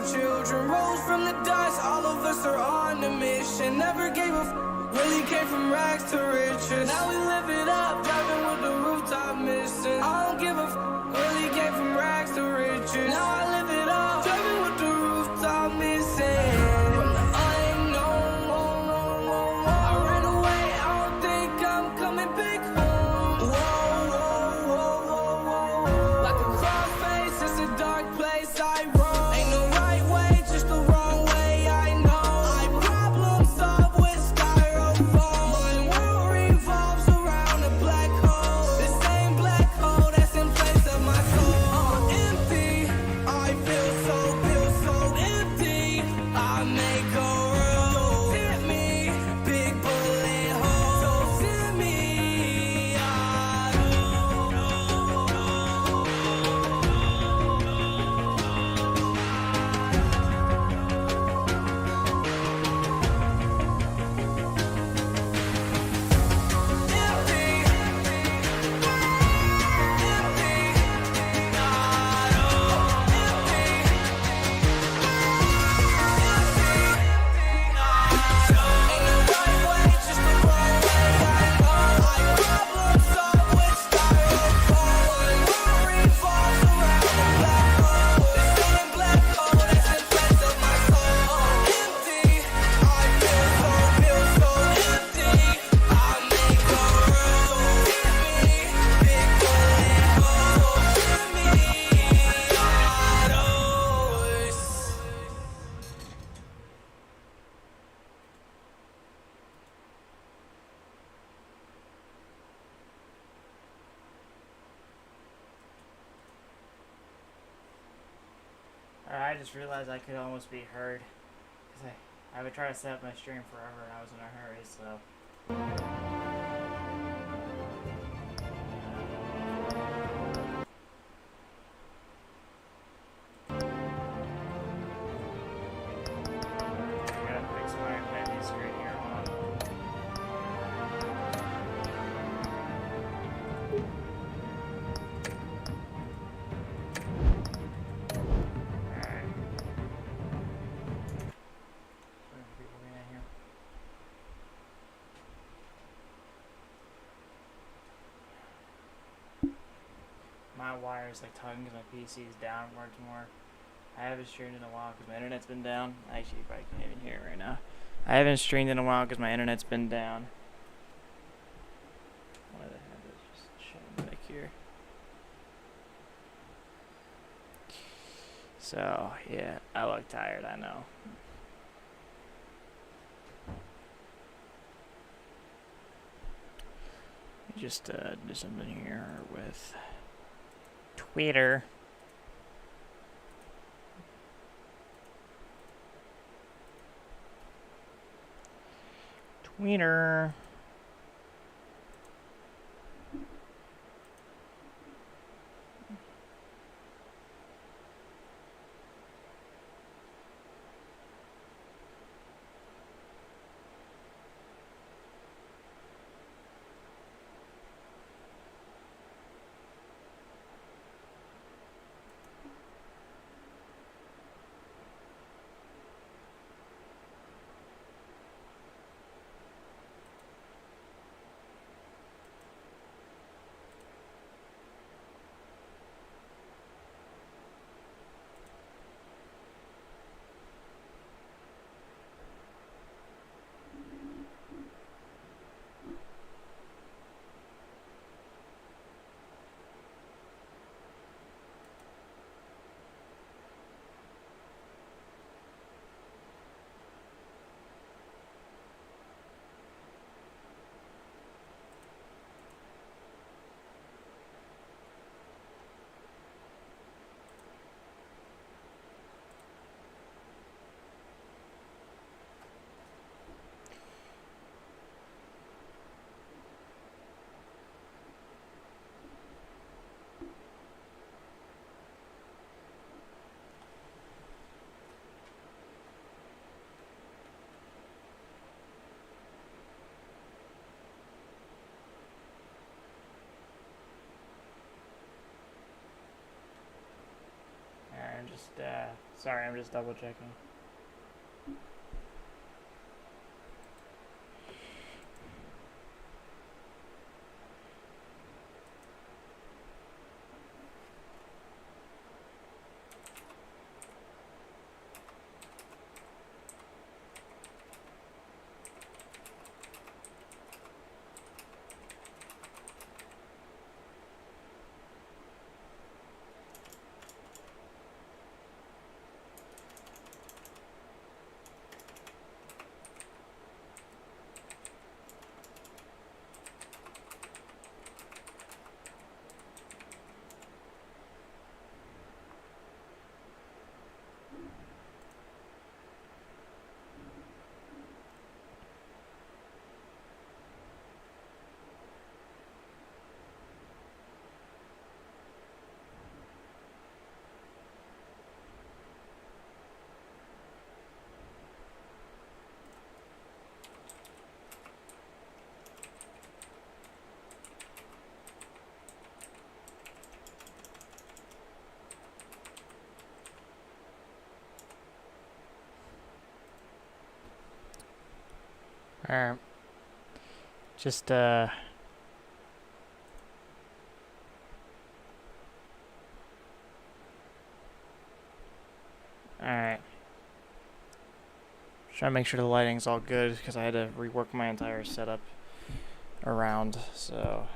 children rose from the dust. All of us are on a mission. Never gave a really came from rags to riches. Now we live it up, driving with the rooftop missing. I don't give a really came from rags to riches. Now I live it up, driving with the rooftop missing. From the unknown, I ran away. I don't think I'm coming back home. Whoa, whoa, whoa, whoa, whoa. Like a crossface, it's a dark place I roam. Ain't no right way, just the wrong way. I know. I problem solve with styrofoam. My world revolves around a black hole. The same black hole that's in place of my soul. Empty. I feel so empty. I make a road. Don't hit me, big bullet hole. Don't send me out. I just realized I could almost be heard. Because I would try to set up my stream forever and I was in a hurry, so. I gotta fix my menu screen here, hold on. My wire's like tugging because my PC is downwards more. I haven't streamed in a while because my internet's been down. Actually, you probably can't even hear it right now. I haven't streamed in a while because my internet's been down. Why the hell is just showing back here? So, yeah, I look tired, I know. Let me just do something here with Twitter. Twitter. Sorry, I'm just double checking. Alright. Just, Alright. Trying to make sure the lighting's all good because I had to rework my entire setup around, so.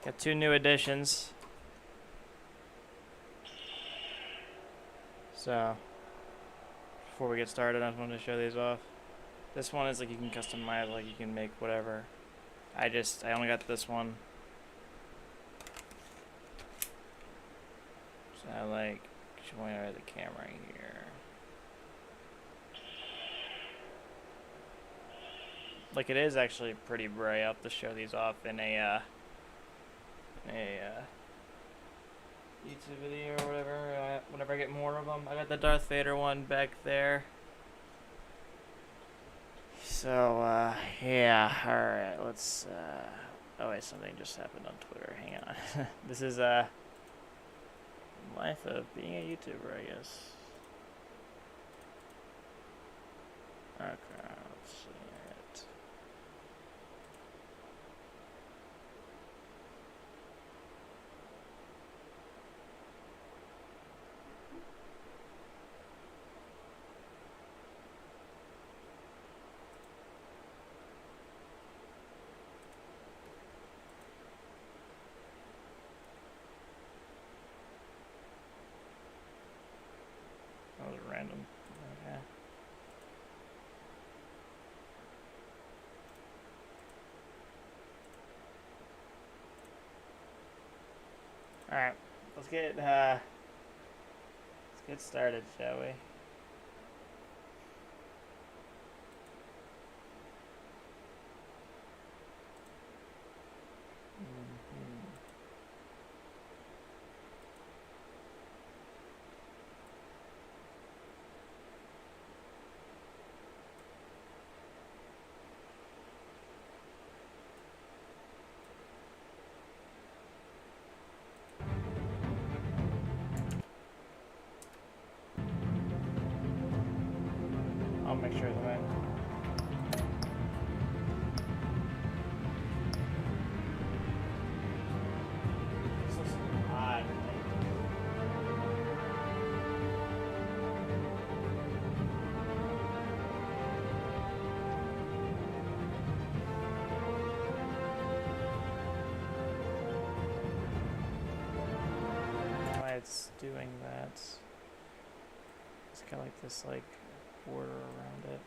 Got 2 new additions. So, before we get started, I just wanted to show these off. This one is like you can customize, like you can make whatever. I only got this one. So I like showing her the camera here. Like it is actually pretty bright. I'll have to show these off in a YouTube video or whatever. Whenever I get more of them. I got the Darth Vader one back there. So yeah. All right. Let's. Oh wait, something just happened on Twitter. Hang on. This is life of being a YouTuber, I guess. Okay, let's see it. That was random. Okay. Alright, let's get started, shall we? I'll make sure that this looks odd. Why it's doing that? It's kind of like this, like border around it.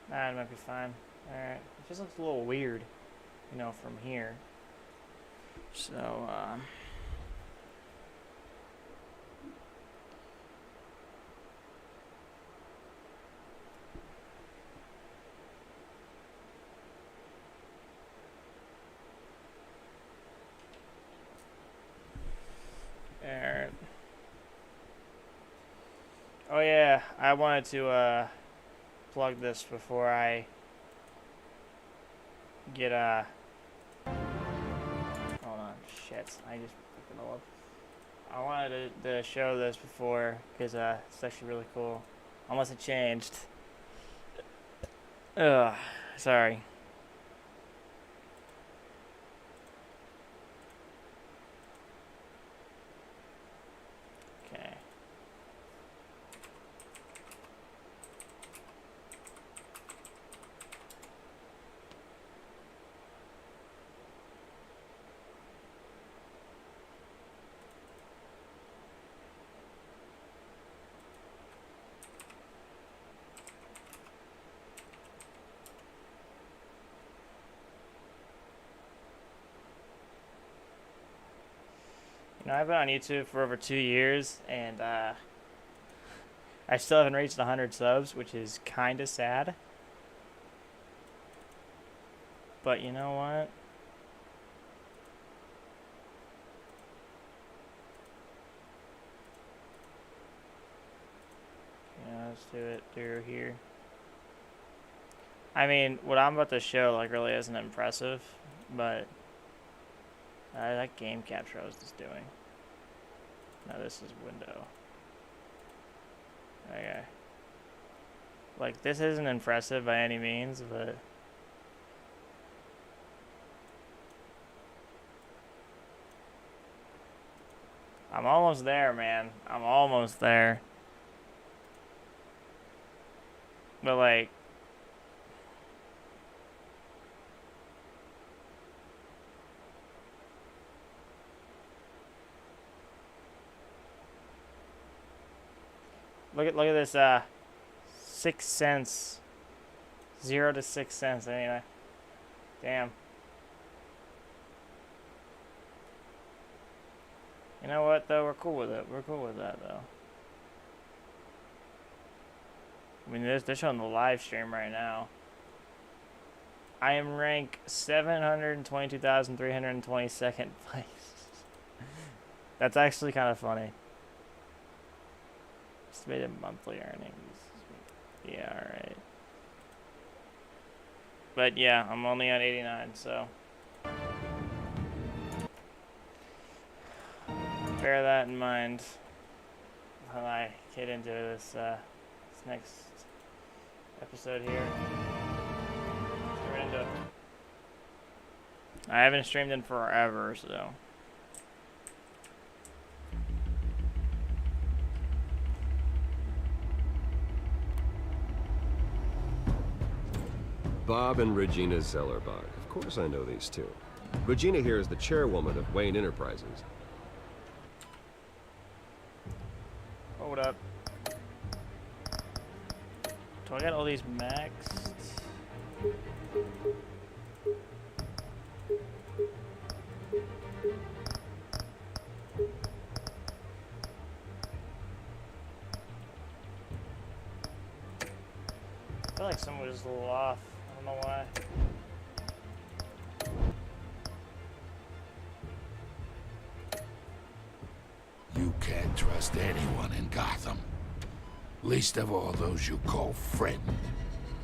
Nah, it might be fine. Alright. It just looks a little weird, you know, from here. So, alright. I wanted to plug this before I get hold on, shit, I just picked it all up. I wanted to show this before because it's actually really cool. Unless it changed. Ugh, sorry. Okay. You know, I've been on YouTube for over 2 years, and I still haven't reached 100 subs, which is kind of sad. But you know what? Yeah, let's do it through here. I mean, what I'm about to show, like, really isn't impressive, but that game capture I was just doing. Now this is window. Okay. Like, this isn't impressive by any means, but I'm almost there, man. I'm almost there. But, like, look at this 6 cents. 0 to 6 cents. I mean, damn. You know what, though? We're cool with it. We're cool with that, though. I mean, they're showing the live stream right now. I am rank 722,322nd place. That's actually kind of funny. Estimated monthly earnings. Yeah, alright. But yeah, I'm only on 89, so bear that in mind when I get into this next episode here. Let's get right into it. I haven't streamed in forever, so. Bob and Regina Zellerbach. Of course I know these two. Regina here is the chairwoman of Wayne Enterprises. Hold up. Do I got all these maxed? I feel like someone was a little off. I don't know why. You can't trust anyone in Gotham. Least of all those you call friend.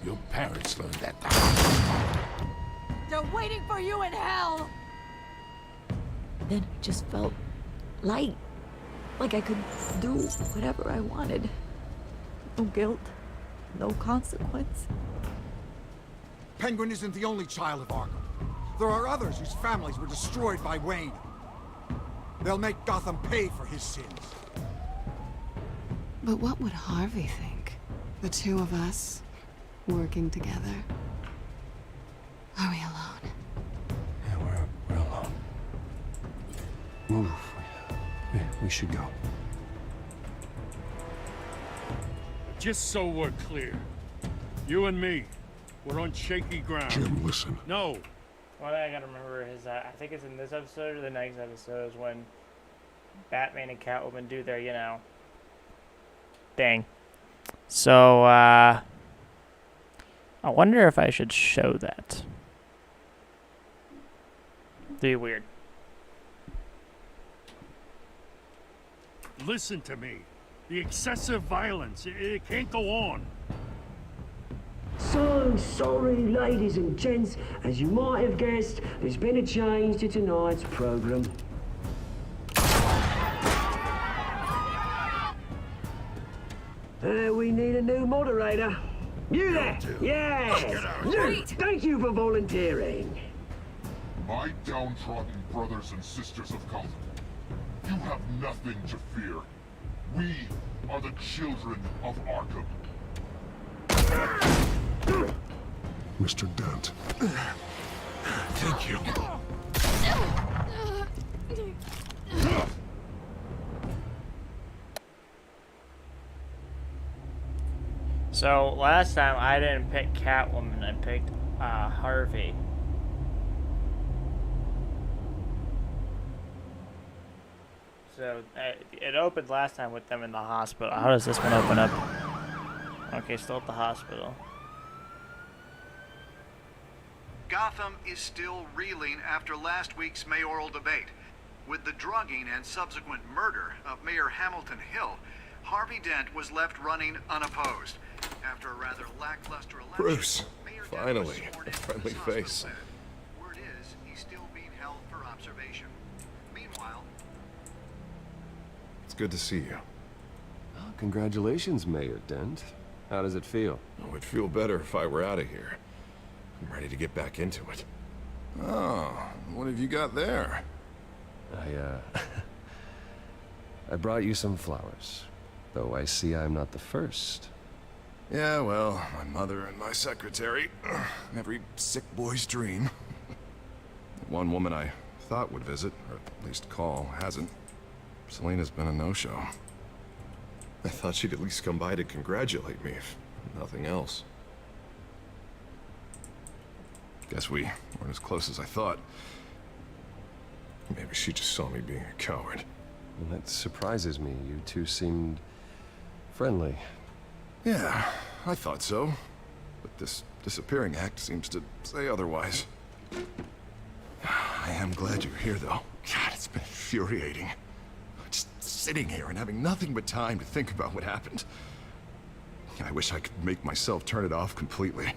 Your parents learned that the hard way. They're waiting for you in hell! Then it just felt light. Like I could do whatever I wanted. No guilt, no consequence. Penguin isn't the only child of Arkham. There are others whose families were destroyed by Wayne. They'll make Gotham pay for his sins. But what would Harvey think? The two of us, working together. Are we alone? Yeah, we're alone. Move. We should go. Just so we're clear, you and me, we're on shaky ground. Jim, listen. No, One thing I gotta remember is that I think it's in this episode or the next episode is when Batman and Catwoman do their, you know, thing. So, I wonder if I should show that. Be weird. listen to me. The excessive violence, it can't go on. So sorry, ladies and gents. As you might have guessed, there's been a change to tonight's program. We need a new moderator. You there? Yeah! You! Thank you for volunteering. My downtrodden brothers and sisters of Gotham, you have nothing to fear. We are the children of Arkham. Mr. Dent. Thank you. So last time I didn't pick Catwoman, I picked Harvey. So it opened last time with them in the hospital. How does this one open up? Okay, still at the hospital. Gotham is still reeling after last week's mayoral debate. With the drugging and subsequent murder of Mayor Hamilton Hill, Harvey Dent was left running unopposed. After a rather lackluster election, Bruce, Mayor Dent finally, was sworn a into friendly the hospital face. bed. Word is, he's still being held for observation. Meanwhile, It's good to see you. Oh, congratulations, Mayor Dent. How does it feel? Oh, it'd feel better if I were out of here. I'm ready to get back into it. Oh, what have you got there? I brought you some flowers. Though I see I'm not the first. Yeah, well, my mother and my secretary. Every sick boy's dream. One woman I thought would visit, or at least call, hasn't. Selena's been a no-show. I thought she'd at least come by to congratulate me, if nothing else. Guess we weren't as close as I thought. Maybe she just saw me being a coward. Well, that surprises me. You two seemed friendly. Yeah, I thought so. But this disappearing act seems to say otherwise. I am glad you're here, though. God, it's been infuriating. Just sitting here and having nothing but time to think about what happened. I wish I could make myself turn it off completely.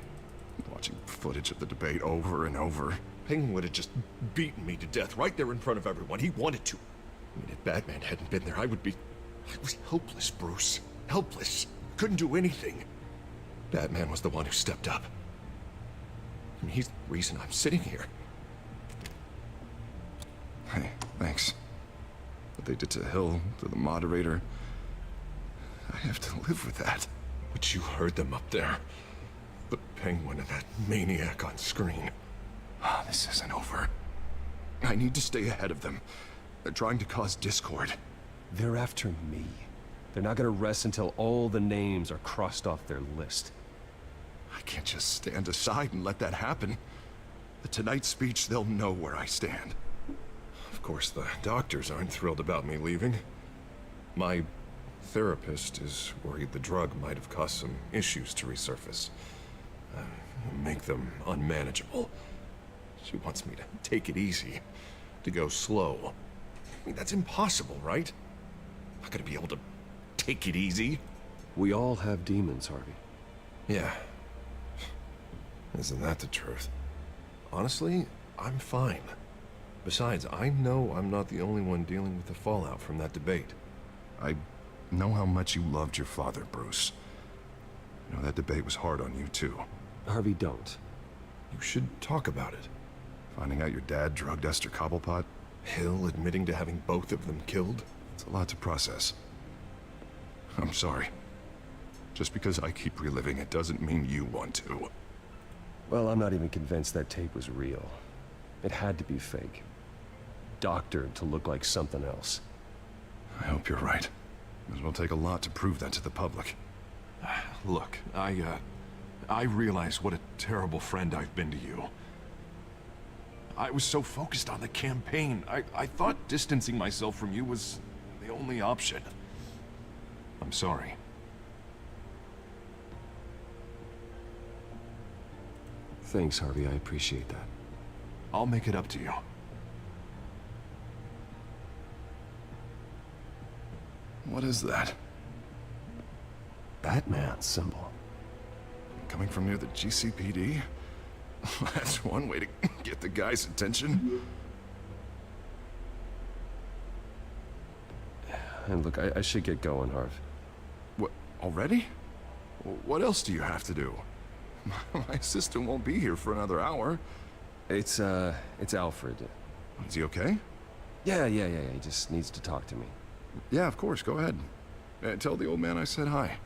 Watching footage of the debate over and over. Penguin would have just beaten me to death right there in front of everyone. He wanted to. I mean, if Batman hadn't been there, I was helpless, Bruce. Helpless. Couldn't do anything. Batman was the one who stepped up. I mean, he's the reason I'm sitting here. Hey, thanks. What they did to Hill, to the moderator, I have to live with that. But you heard them up there. The Penguin and that maniac on screen. This isn't over. I need to stay ahead of them. They're trying to cause discord. They're after me. They're not gonna rest until all the names are crossed off their list. I can't just stand aside and let that happen. At tonight's speech, they'll know where I stand. Of course, the doctors aren't thrilled about me leaving. My therapist is worried the drug might have caused some issues to resurface. Make them unmanageable. She wants me to take it easy, to go slow. I mean, that's impossible, right? I'm not gonna be able to take it easy. We all have demons, Harvey. Yeah. Isn't that the truth? Honestly, I'm fine. Besides, I know I'm not the only one dealing with the fallout from that debate. I know how much you loved your father, Bruce. You know, that debate was hard on you, too. Harvey, don't. You should talk about it. Finding out your dad drugged Esther Cobblepot? Hill admitting to having both of them killed? It's a lot to process. I'm sorry. Just because I keep reliving it doesn't mean you want to. Well, I'm not even convinced that tape was real. It had to be fake. Doctored to look like something else. I hope you're right. It will take a lot to prove that to the public. Look, I realize what a terrible friend I've been to you. I was so focused on the campaign. I thought distancing myself from you was the only option. I'm sorry. Thanks, Harvey. I appreciate that. I'll make it up to you. What is that? Batman symbol. Coming from near the GCPD? That's one way to get the guy's attention. And look, I should get going, Harv. What, already? What else do you have to do? My assistant won't be here for another hour. It's Alfred. Is he okay? Yeah, he just needs to talk to me. Yeah, of course, go ahead. Tell the old man I said hi.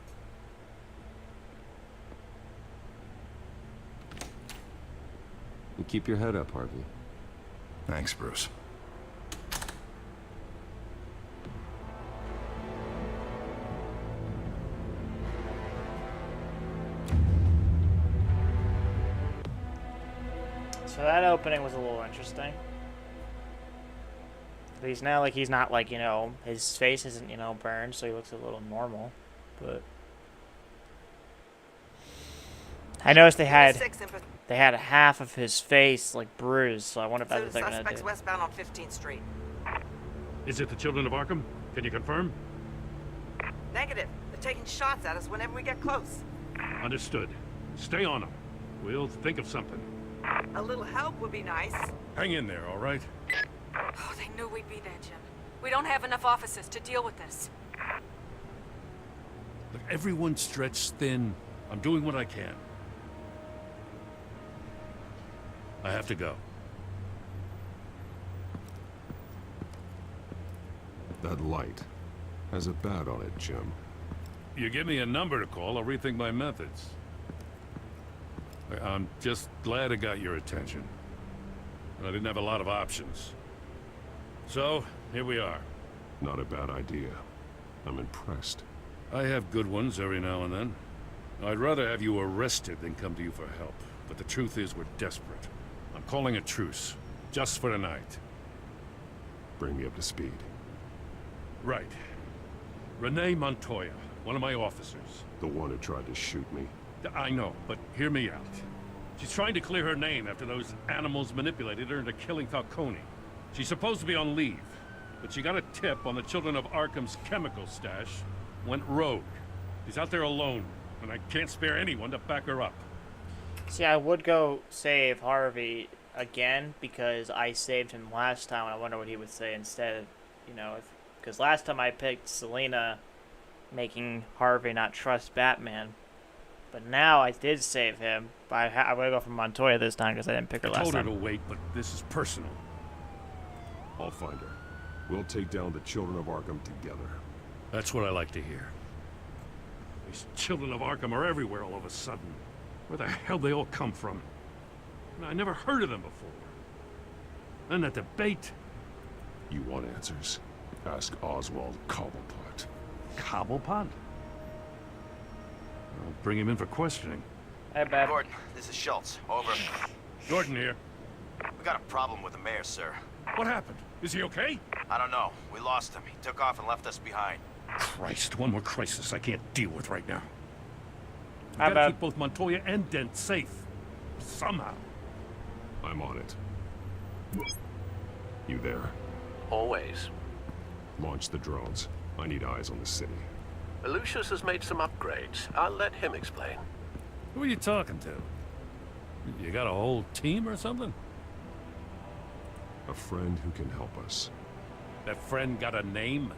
You keep your head up, Harvey. Thanks, Bruce. So that opening was a little interesting. He's now like, he's not like, you know, his face isn't, you know, burned, so he looks a little normal. But I noticed they had half of his face like bruised, so I wonder if that's what they're gonna do. Westbound on 15th Street. Is it the children of Arkham? Can you confirm? Negative. They're taking shots at us whenever we get close. Understood. Stay on them. We'll think of something. A little help would be nice. Hang in there, all right? Oh, they knew we'd be there, Jim. We don't have enough officers to deal with this. Look, everyone's stretched thin. I'm doing what I can. I have to go. That light has a bat on it, Jim. You give me a number to call, I'll rethink my methods. I'm just glad I got your attention. I didn't have a lot of options. So, here we are. Not a bad idea. I'm impressed. I have good ones every now and then. I'd rather have you arrested than come to you for help. But the truth is, we're desperate. I'm calling a truce. Just for tonight. Bring me up to speed. Right. Renee Montoya, one of my officers. The one who tried to shoot me? I know, but hear me out. She's trying to clear her name after those animals manipulated her into killing Falcone. She's supposed to be on leave, but she got a tip on the Children of Arkham's chemical stash, went rogue. She's out there alone, and I can't spare anyone to back her up. See, I would go save Harvey again because I saved him last time. I wonder what he would say instead, you know, because last time I picked Selina, making Harvey not trust Batman. But now I did save him. But I'm going to go for Montoya this time because I didn't pick her last time. I told her to wait, but this is personal. I'll find her. We'll take down the Children of Arkham together. That's what I like to hear. These Children of Arkham are everywhere all of a sudden. Where the hell they all come from? I never heard of them before. And that debate. You want answers? Ask Oswald Cobblepot. Cobblepot? I'll bring him in for questioning. Hey, Bab. Gordon, this is Schultz. Over. Gordon here. We got a problem with the mayor, sir. What happened? Is he okay? I don't know. We lost him. He took off and left us behind. Christ, one more crisis I can't deal with right now. We How gotta about keep both Montoya and Dent safe. Somehow. I'm on it. You there? Always. Launch the drones. I need eyes on the city. Lucius has made some upgrades. I'll let him explain. Who are you talking to? You got a whole team or something? A friend who can help us. That friend got a name?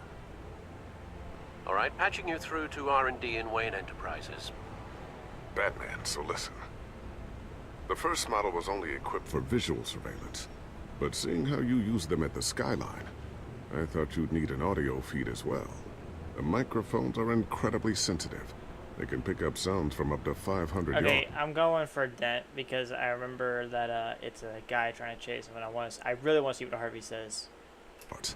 All right, patching you through to R&D in Wayne Enterprises. Batman, so listen. The first model was only equipped for visual surveillance. But seeing how you use them at the Skyline, I thought you'd need an audio feed as well. The microphones are incredibly sensitive. They can pick up sounds from up to 500 yards. Okay, I'm going for Dent because I remember that it's a guy trying to chase him, and I really want to see what Harvey says. But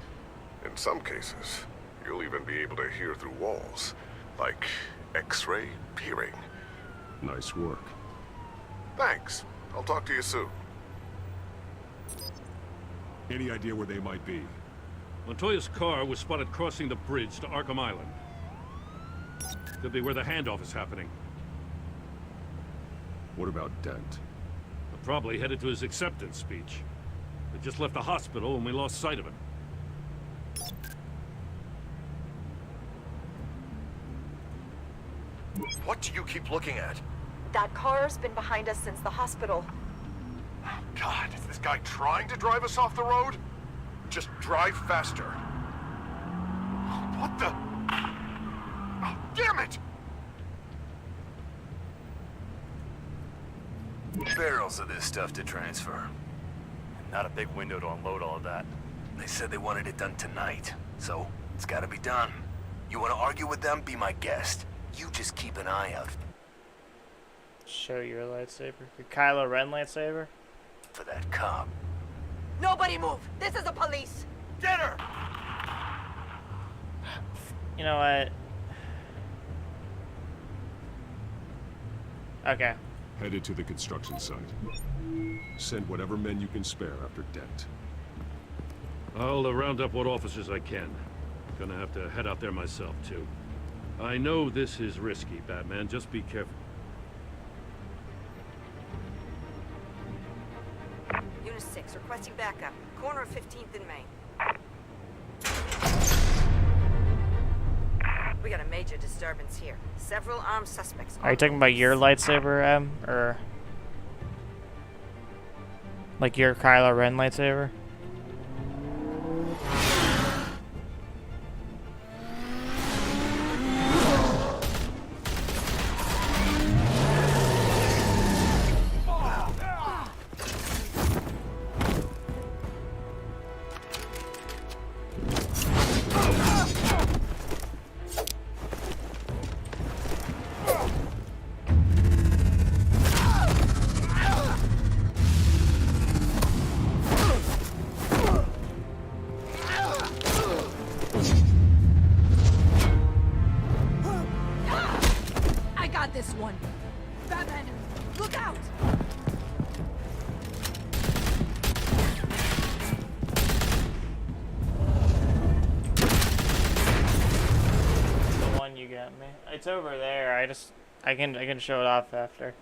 in some cases, you'll even be able to hear through walls, like X-ray peering. Nice work. Thanks. I'll talk to you soon. Any idea where they might be? Montoya's car was spotted crossing the bridge to Arkham Island. Could be where the handoff is happening. What about Dent? Probably headed to his acceptance speech. They just left the hospital and we lost sight of him. What do you keep looking at? That car's been behind us since the hospital. God, is this guy trying to drive us off the road? Just drive faster. What the? Oh, damn it! Barrels of this stuff to transfer. Not a big window to unload all of that. They said they wanted it done tonight, so it's gotta be done. You wanna argue with them? Be my guest. You just keep an eye out Show your lightsaber. Your Kylo Ren lightsaber? for that cop. Nobody move! This is the police! Get her! You know what? Okay. Headed to the construction site. Send whatever men you can spare after Dent. I'll round up what officers I can. Gonna have to head out there myself, too. I know this is risky, Batman. Just be careful. Unit 6, requesting backup. Corner of 15th and Main. We got a major disturbance here. Several armed suspects. Are you talking about your lightsaber, Em? Or... like your Kylo Ren lightsaber? This one. Batman, look out! The one you got me. It's over there. I can show it off after.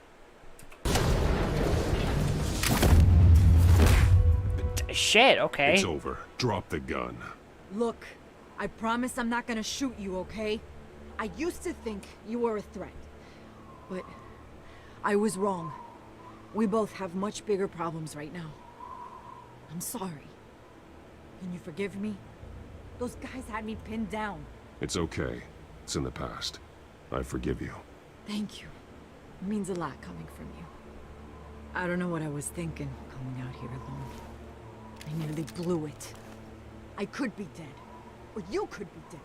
Shit, okay. It's over. Drop the gun. Look, I promise I'm not gonna shoot you, okay? I used to think you were a threat. But I was wrong. We both have much bigger problems right now. I'm sorry. Can you forgive me? Those guys had me pinned down. It's okay. It's in the past. I forgive you. Thank you. It means a lot coming from you. I don't know what I was thinking coming out here alone. I nearly blew it. I could be dead. Or you could be dead.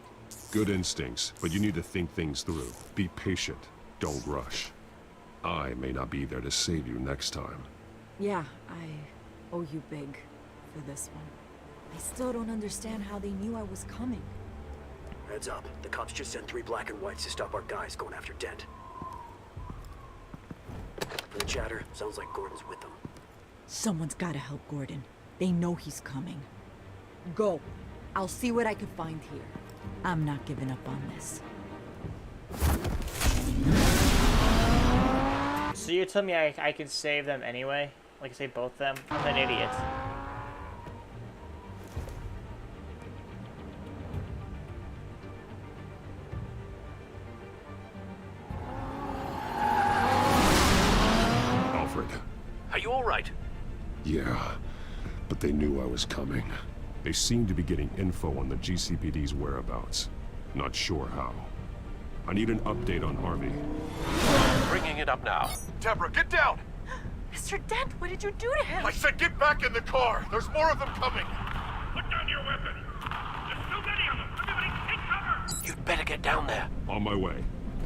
Good instincts, but you need to think things through. Be patient. Don't rush. I may not be there to save you next time. Yeah, I owe you big for this one. I still don't understand how they knew I was coming. Heads up. The cops just sent 3 black and whites to stop our guys going after Dent. From the chatter, sounds like Gordon's with them. Someone's gotta help Gordon. They know he's coming. Go. I'll see what I can find here. I'm not giving up on this. So you tell me I can save them anyway? Like, save both of them? I'm an idiot. Alfred. Are you all right? Yeah, but they knew I was coming. They seemed to be getting info on the GCPD's whereabouts. Not sure how. I need an update on Harvey. Bringing it up now. Deborah, get down! Mr. Dent, what did you do to him? I said get back in the car! There's more of them coming! Put down your weapon! There's so many of them! Everybody take cover! You'd better get down there. On my way.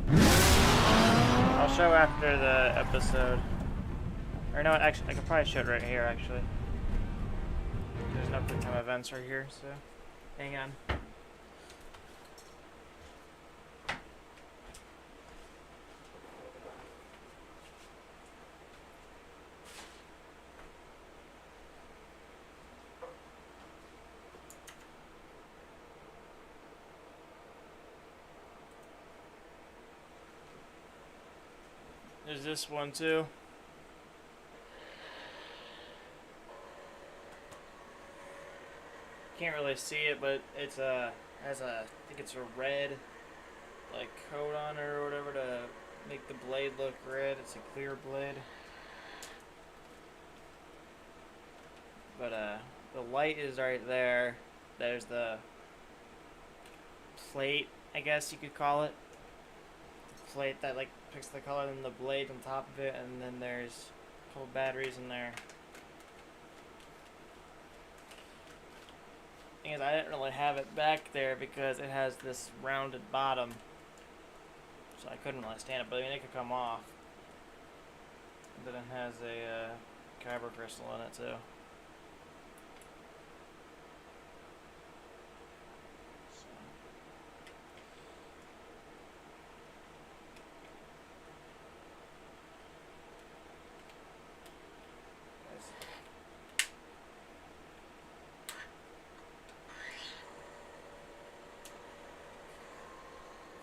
I'll show after the episode. Or no, actually, I could probably show it right here, actually. There's no quick time events right here, so hang on. There's this one too. Can't really see it, but it's I think it's a red like coat on it or whatever to make the blade look red. It's a clear blade. But the light is right there. There's the plate, I guess you could call it. The plate that like picks the color and the blade on top of it, and then there's a couple batteries in there. Thing is, I didn't really have it back there because it has this rounded bottom, so I couldn't really stand it. But I mean, it could come off. And then it has a kyber crystal in it too.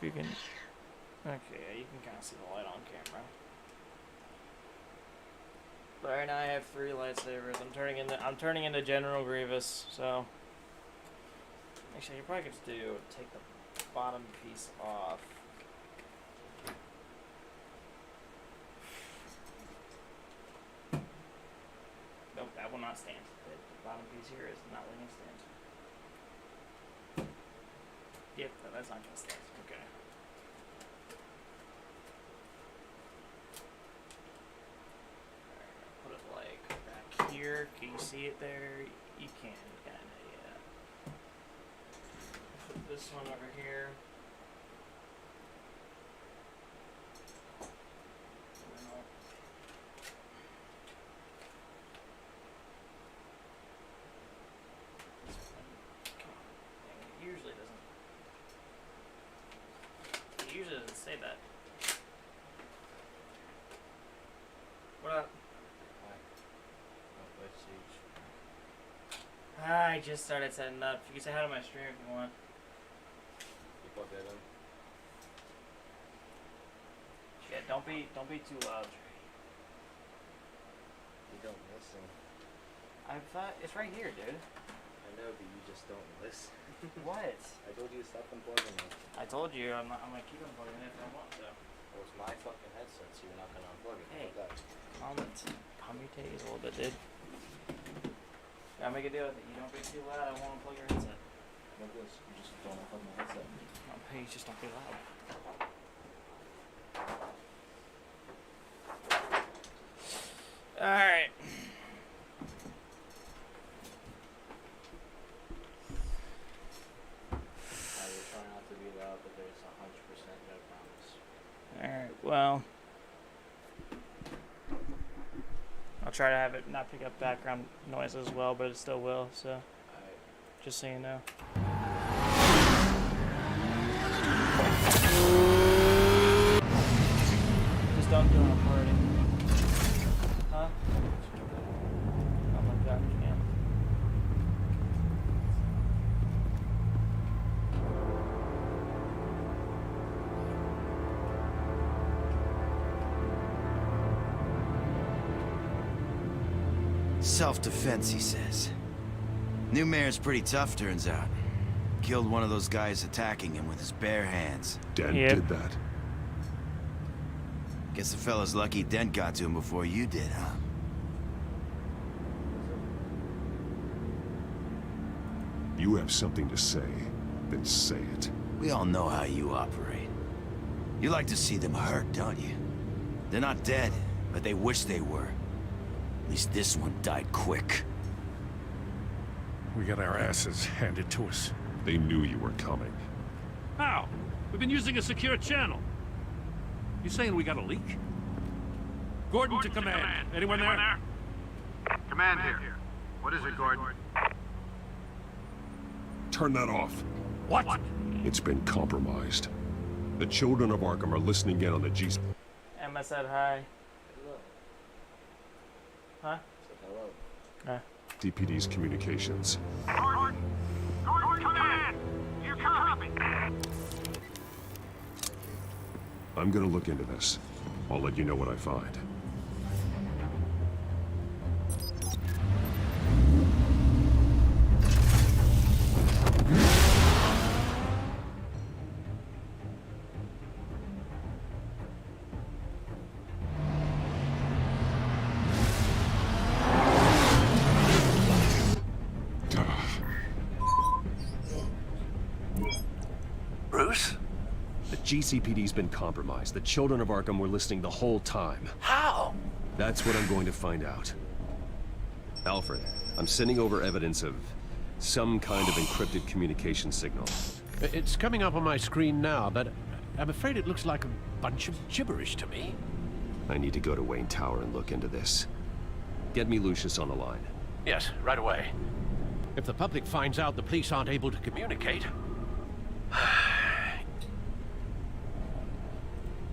You can, okay, yeah, you can kind of see the light on camera. But right now I have 3 lightsabers. I'm turning into General Grievous, so actually you probably could do take the bottom piece off. Nope, that will not stand. The bottom piece here is not letting it stand. Yep, no, that's not gonna stand. Okay. Put it like back here. Can you see it there? You can, kinda, yeah. Put this one over here. Usually doesn't say that. What up? I just started setting up. You can say hi to my stream if you want. You plug that in? Yeah, don't be too loud. You don't listen. I thought it's right here, dude. I know, but you just don't listen. What? I told you to stop unplugging it. I told you I'm gonna keep unplugging it if I want to. Well, it's my fucking headset, so you're not gonna unplug it. Hey, How about that? calm your titties a little bit, dude. Gotta make a deal with it. You don't be too loud, I won't unplug your headset. Like this, you just don't unplug my headset. Please just don't be loud. Alright. Alright, well, I'll try to have it not pick up background noise as well, but it still will, so just so you know. Just don't do it on a party. Huh? Oh my god, you can't. Self-defense, he says. New mayor's pretty tough, turns out. Killed one of those guys attacking him with his bare hands. Dent did that. Guess the fella's lucky Dent got to him before you did, huh? You have something to say, then say it. We all know how you operate. You like to see them hurt, don't you? They're not dead, but they wish they were. At least this one died quick. We got our asses handed to us. They knew you were coming. How? We've been using a secure channel. You saying we got a leak? Gordon to command. Anyone there? Command here. What is it, Gordon? Turn that off. What? It's been compromised. The children of Arkham are listening in on the G. Emma said hi. Huh? Hello. DPD's communications. Gordon, command! You copy? I'm gonna look into this. I'll let you know what I find. GCPD's been compromised. The children of Arkham were listening the whole time. How? That's what I'm going to find out. Alfred, I'm sending over evidence of some kind of encrypted communication signal. It's coming up on my screen now, but I'm afraid it looks like a bunch of gibberish to me. I need to go to Wayne Tower and look into this. Get me Lucius on the line. Yes, right away. If the public finds out the police aren't able to communicate...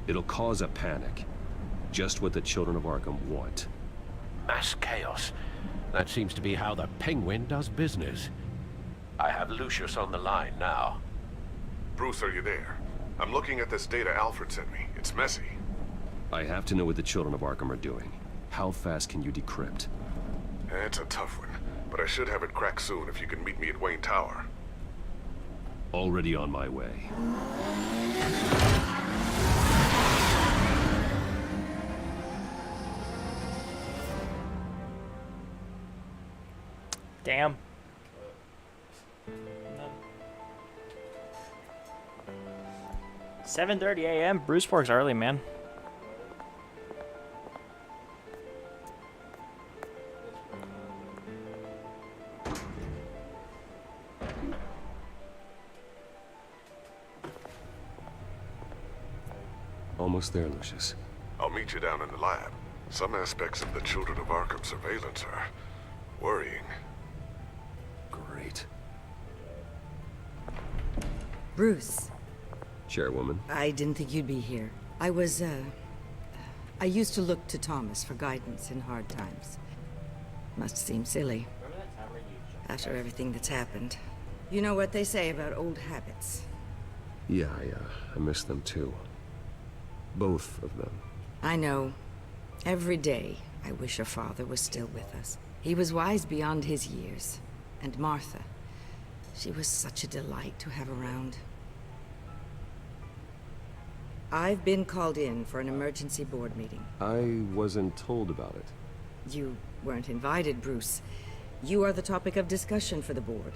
It'll cause a panic. Just what the children of Arkham want. Mass chaos. That seems to be how the Penguin does business. I have Lucius on the line now. Bruce, are you there? I'm looking at this data Alfred sent me. It's messy. I have to know what the children of Arkham are doing. How fast can you decrypt? It's a tough one, but I should have it cracked soon if you can meet me at Wayne Tower. Already on my way. Damn. 7:30 a.m. Bruce works early, man. Almost there, Lucius. I'll meet you down in the lab. Some aspects of the Children of Arkham surveillance are worrying. Great. Bruce. Chairwoman. I didn't think you'd be here. I used to look to Thomas for guidance in hard times. Must seem silly. After everything that's happened. You know what they say about old habits. Yeah, I miss them too. Both of them. I know. Every day, I wish your father was still with us. He was wise beyond his years. And Martha, she was such a delight to have around. I've been called in for an emergency board meeting. I wasn't told about it. You weren't invited, Bruce. You are the topic of discussion for the board.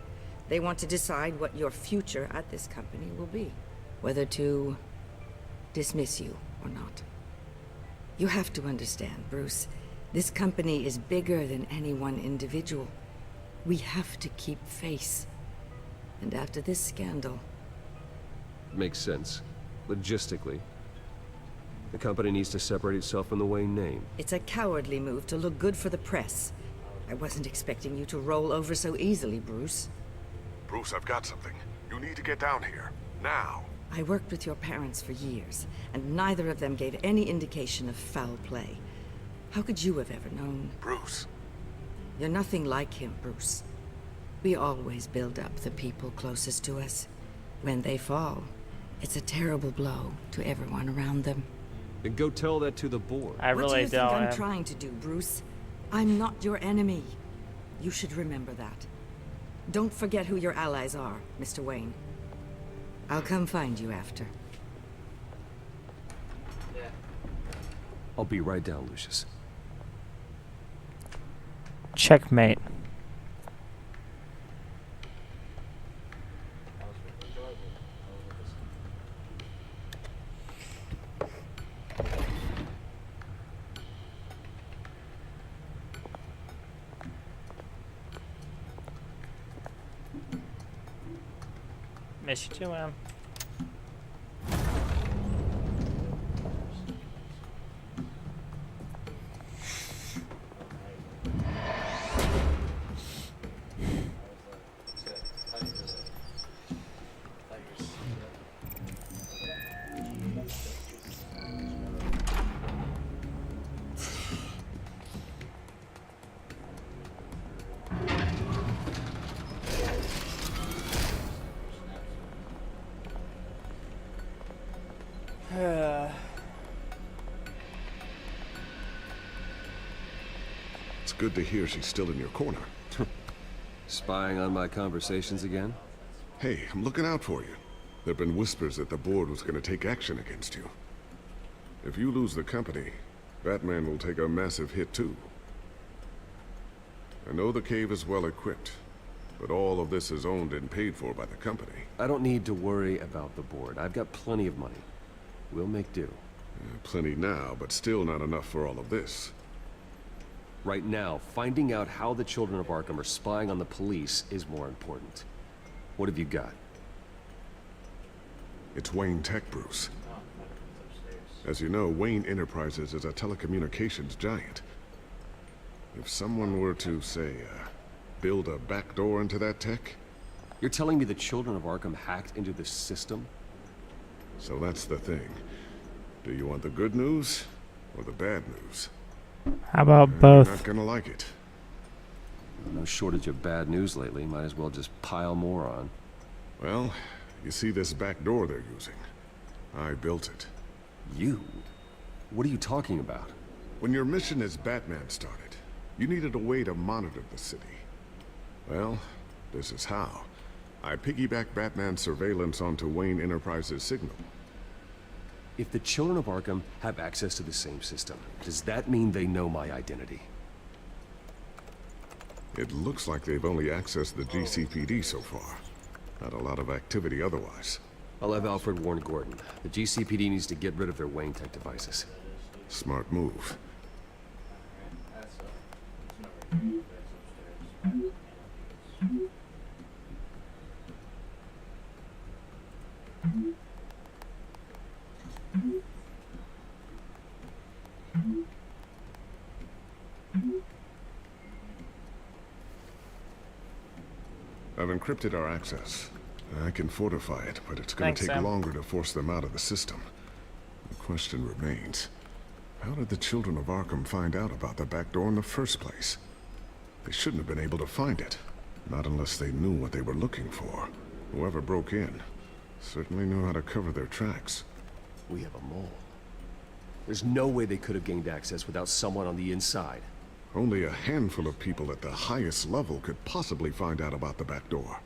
They want to decide what your future at this company will be. Whether to dismiss you or not. You have to understand, Bruce. This company is bigger than any one individual. We have to keep face. And after this scandal... Makes sense. Logistically. The company needs to separate itself from the Wayne name. It's a cowardly move to look good for the press. I wasn't expecting you to roll over so easily, Bruce. Bruce, I've got something. You need to get down here. Now. I worked with your parents for years, and neither of them gave any indication of foul play. How could you have ever known? Bruce. You're nothing like him, Bruce. We always build up the people closest to us. When they fall, it's a terrible blow to everyone around them. Then go tell that to the board. I really don't. What do you think I'm don't. trying to do, Bruce? I'm not your enemy. You should remember that. Don't forget who your allies are, Mr. Wayne. I'll come find you after. I'll be right down, Lucius. Checkmate. Miss you too, man. It's good to hear she's still in your corner. Spying on my conversations again? Hey, I'm looking out for you. There've been whispers that the board was going to take action against you. If you lose the company, Batman will take a massive hit too. I know the cave is well equipped, But all of this is owned and paid for by the company. I don't need to worry about the board. I've got plenty of money. We'll make do. Plenty now, but still not enough for all of this. Right now, finding out how the children of Arkham are spying on the police is more important. What have you got? It's Wayne Tech, Bruce. As you know, Wayne Enterprises is a telecommunications giant. If someone were to, say, build a backdoor into that tech... You're telling me the children of Arkham hacked into this system? So that's the thing. Do you want the good news or the bad news? How about both? You're not gonna like it. No shortage of bad news lately. Might as well just pile more on. Well, you see this back door they're using? I built it. You? What are you talking about? When your mission as Batman started, you needed a way to monitor the city. Well, this is how. I piggybacked Batman's surveillance onto Wayne Enterprises' signal. If the children of Arkham have access to the same system, does that mean they know my identity? It looks like they've only accessed the GCPD so far. Not a lot of activity otherwise. I'll have Alfred warn Gordon. The GCPD needs to get rid of their Wayne Tech devices. Smart move. I've encrypted our access. I can fortify it, but it's going to take longer to force them out of the system. The question remains, how did the children of Arkham find out about the back door in the first place? They shouldn't have been able to find it. Not unless they knew what they were looking for. Whoever broke in certainly knew how to cover their tracks. We have a mole. There's no way they could have gained access without someone on the inside. Only a handful of people at the highest level could possibly find out about the back door.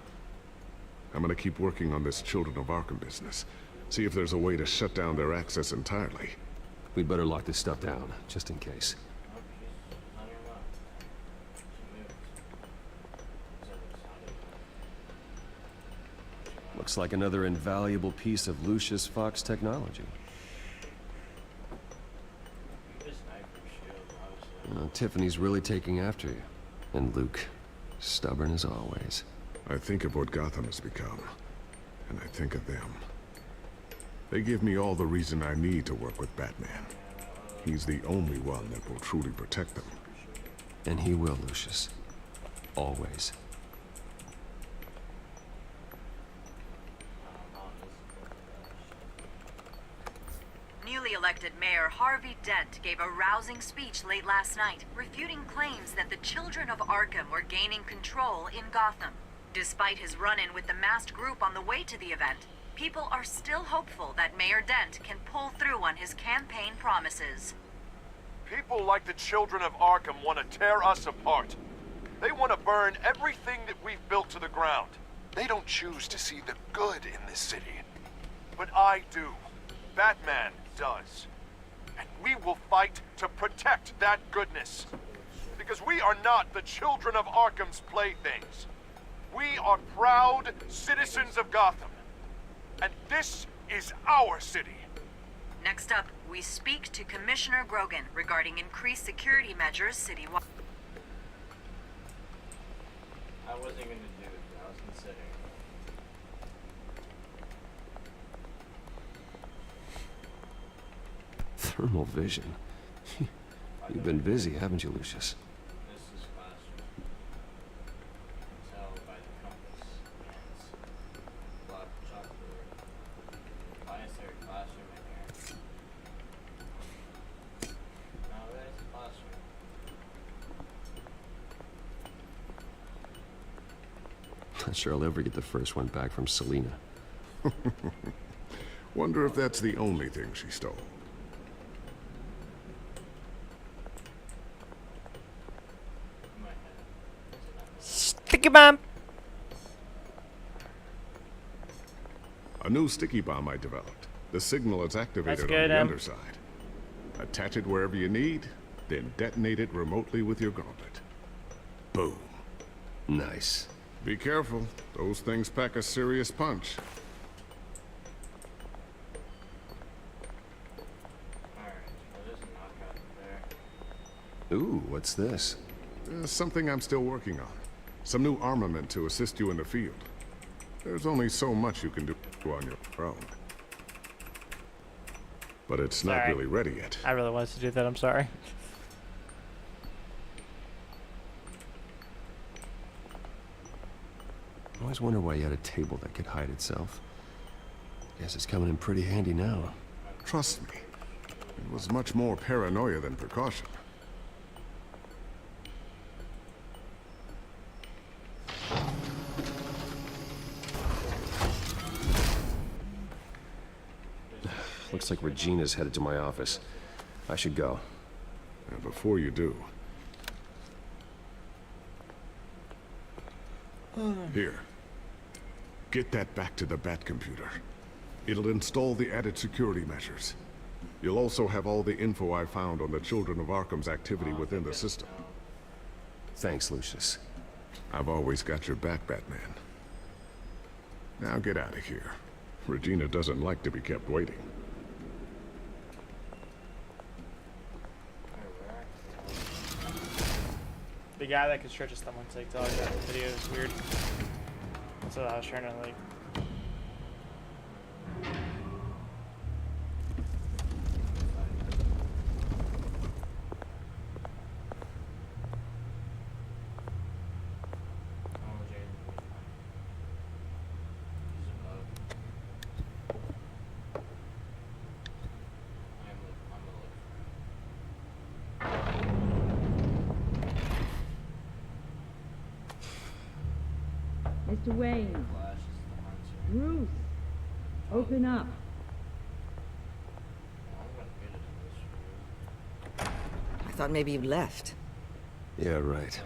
I'm gonna keep working on this Children of Arkham business. See if there's a way to shut down their access entirely. We'd better lock this stuff down, just in case. Looks like another invaluable piece of Lucius Fox technology. Tiffany's really taking after you. And Luke, stubborn as always. I think of what Gotham has become, and I think of them. They give me all the reason I need to work with Batman. He's the only one that will truly protect them. And he will, Lucius. Always. Newly elected Mayor Harvey Dent gave a rousing speech late last night, refuting claims that the children of Arkham were gaining control in Gotham. Despite his run-in with the masked group on the way to the event, people are still hopeful that Mayor Dent can pull through on his campaign promises. People like the children of Arkham want to tear us apart. They want to burn everything that we've built to the ground. They don't choose to see the good in this city. But I do. Batman does. And we will fight to protect that goodness. Because we are not the children of Arkham's playthings. We are proud citizens of Gotham. And this is our city. Next up, we speak to Commissioner Grogan regarding increased security measures citywide. I wasn't gonna do it, but I was considering. Thermal vision. You've been busy, haven't you, Lucius? This is classroom. Tell by the compass and block chalkboard. Why is there a classroom in here? No, there's a classroom. Not sure I'll ever get the first one back from Selina. Wonder if that's the only thing she stole. Sticky bomb! A new sticky bomb I developed. The signal is activated good, on the underside. Attach it wherever you need, then detonate it remotely with your gauntlet. Boom. Nice. Be careful. Those things pack a serious punch. Ooh, what's this? Something I'm still working on. Some new armament to assist you in the field. There's only so much you can do on your own. But it's not really ready yet. I really wanted to do that, I'm sorry. I always wonder why you had a table that could hide itself. Guess it's coming in pretty handy now. Trust me. It was much more paranoia than precaution. Looks like Regina's headed to my office. I should go. And before you do... Here. Get that back to the Bat computer. It'll install the added security measures. You'll also have all the info I found on the Children of Arkham's activity within the system. Thanks, Lucius. I've always got your back, Batman. Now get out of here. Regina doesn't like to be kept waiting. The guy that could stretch his thumb on TikTok, that video is weird. That's what I was trying to like. Mr. Wayne. Bruce, open up. I thought maybe you left. Yeah, right.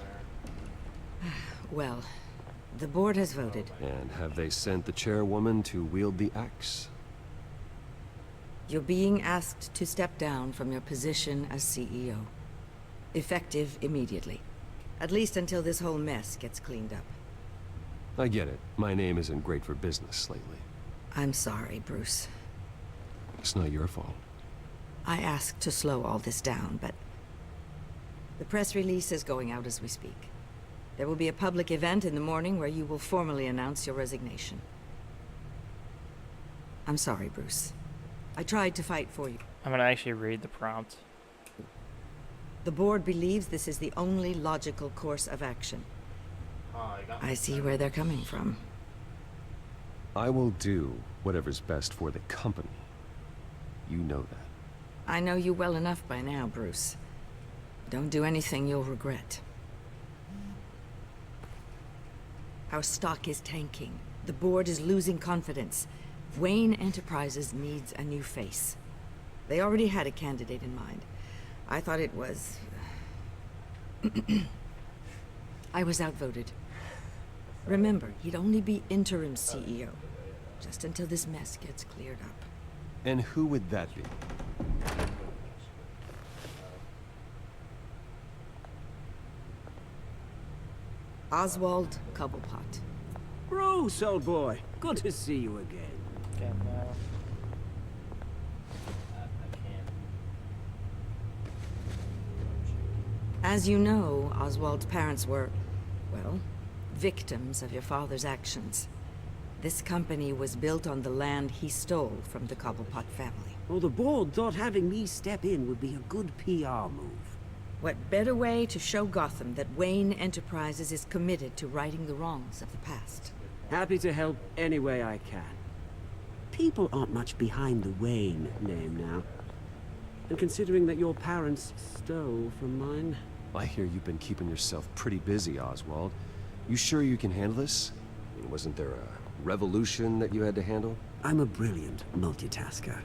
Well, the board has voted. And have they sent the chairwoman to wield the axe? You're being asked to step down from your position as CEO. Effective immediately. At least until this whole mess gets cleaned up. I get it. My name isn't great for business lately. I'm sorry, Bruce. It's not your fault. I asked to slow all this down, but... the press release is going out as we speak. There will be a public event in the morning where you will formally announce your resignation. I'm sorry, Bruce. I tried to fight for you. I'm gonna actually read the prompt. The board believes this is the only logical course of action. I see where they're coming from. I will do whatever's best for the company. You know that. I know you well enough by now, Bruce. Don't do anything you'll regret. Our stock is tanking. The board is losing confidence. Wayne Enterprises needs a new face. They already had a candidate in mind. I thought it was... I was outvoted. Remember, he'd only be interim CEO, just until this mess gets cleared up. And who would that be? Oswald Cobblepot. Bruce, old boy. Good to see you again. As you know, Oswald's parents were, well, victims of your father's actions. This company was built on the land he stole from the Cobblepot family. Well, the board thought having me step in would be a good PR move. What better way to show Gotham that Wayne Enterprises is committed to righting the wrongs of the past? Happy to help any way I can. People aren't much behind the Wayne name now. And considering that your parents stole from mine... I hear you've been keeping yourself pretty busy, Oswald. You sure you can handle this? I mean, wasn't there a revolution that you had to handle? I'm a brilliant multitasker.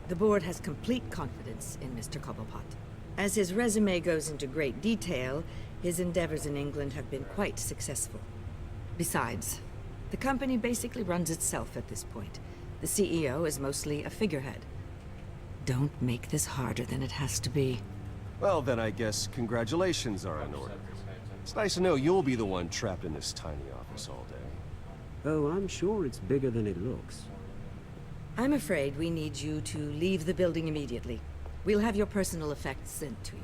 The board has complete confidence in Mr. Cobblepot. As his resume goes into great detail, his endeavors in England have been quite successful. Besides, the company basically runs itself at this point. The CEO is mostly a figurehead. Don't make this harder than it has to be. Well, then I guess congratulations are in order. It's nice to know you'll be the one trapped in this tiny office all day. Oh, I'm sure it's bigger than it looks. I'm afraid we need you to leave the building immediately. We'll have your personal effects sent to you.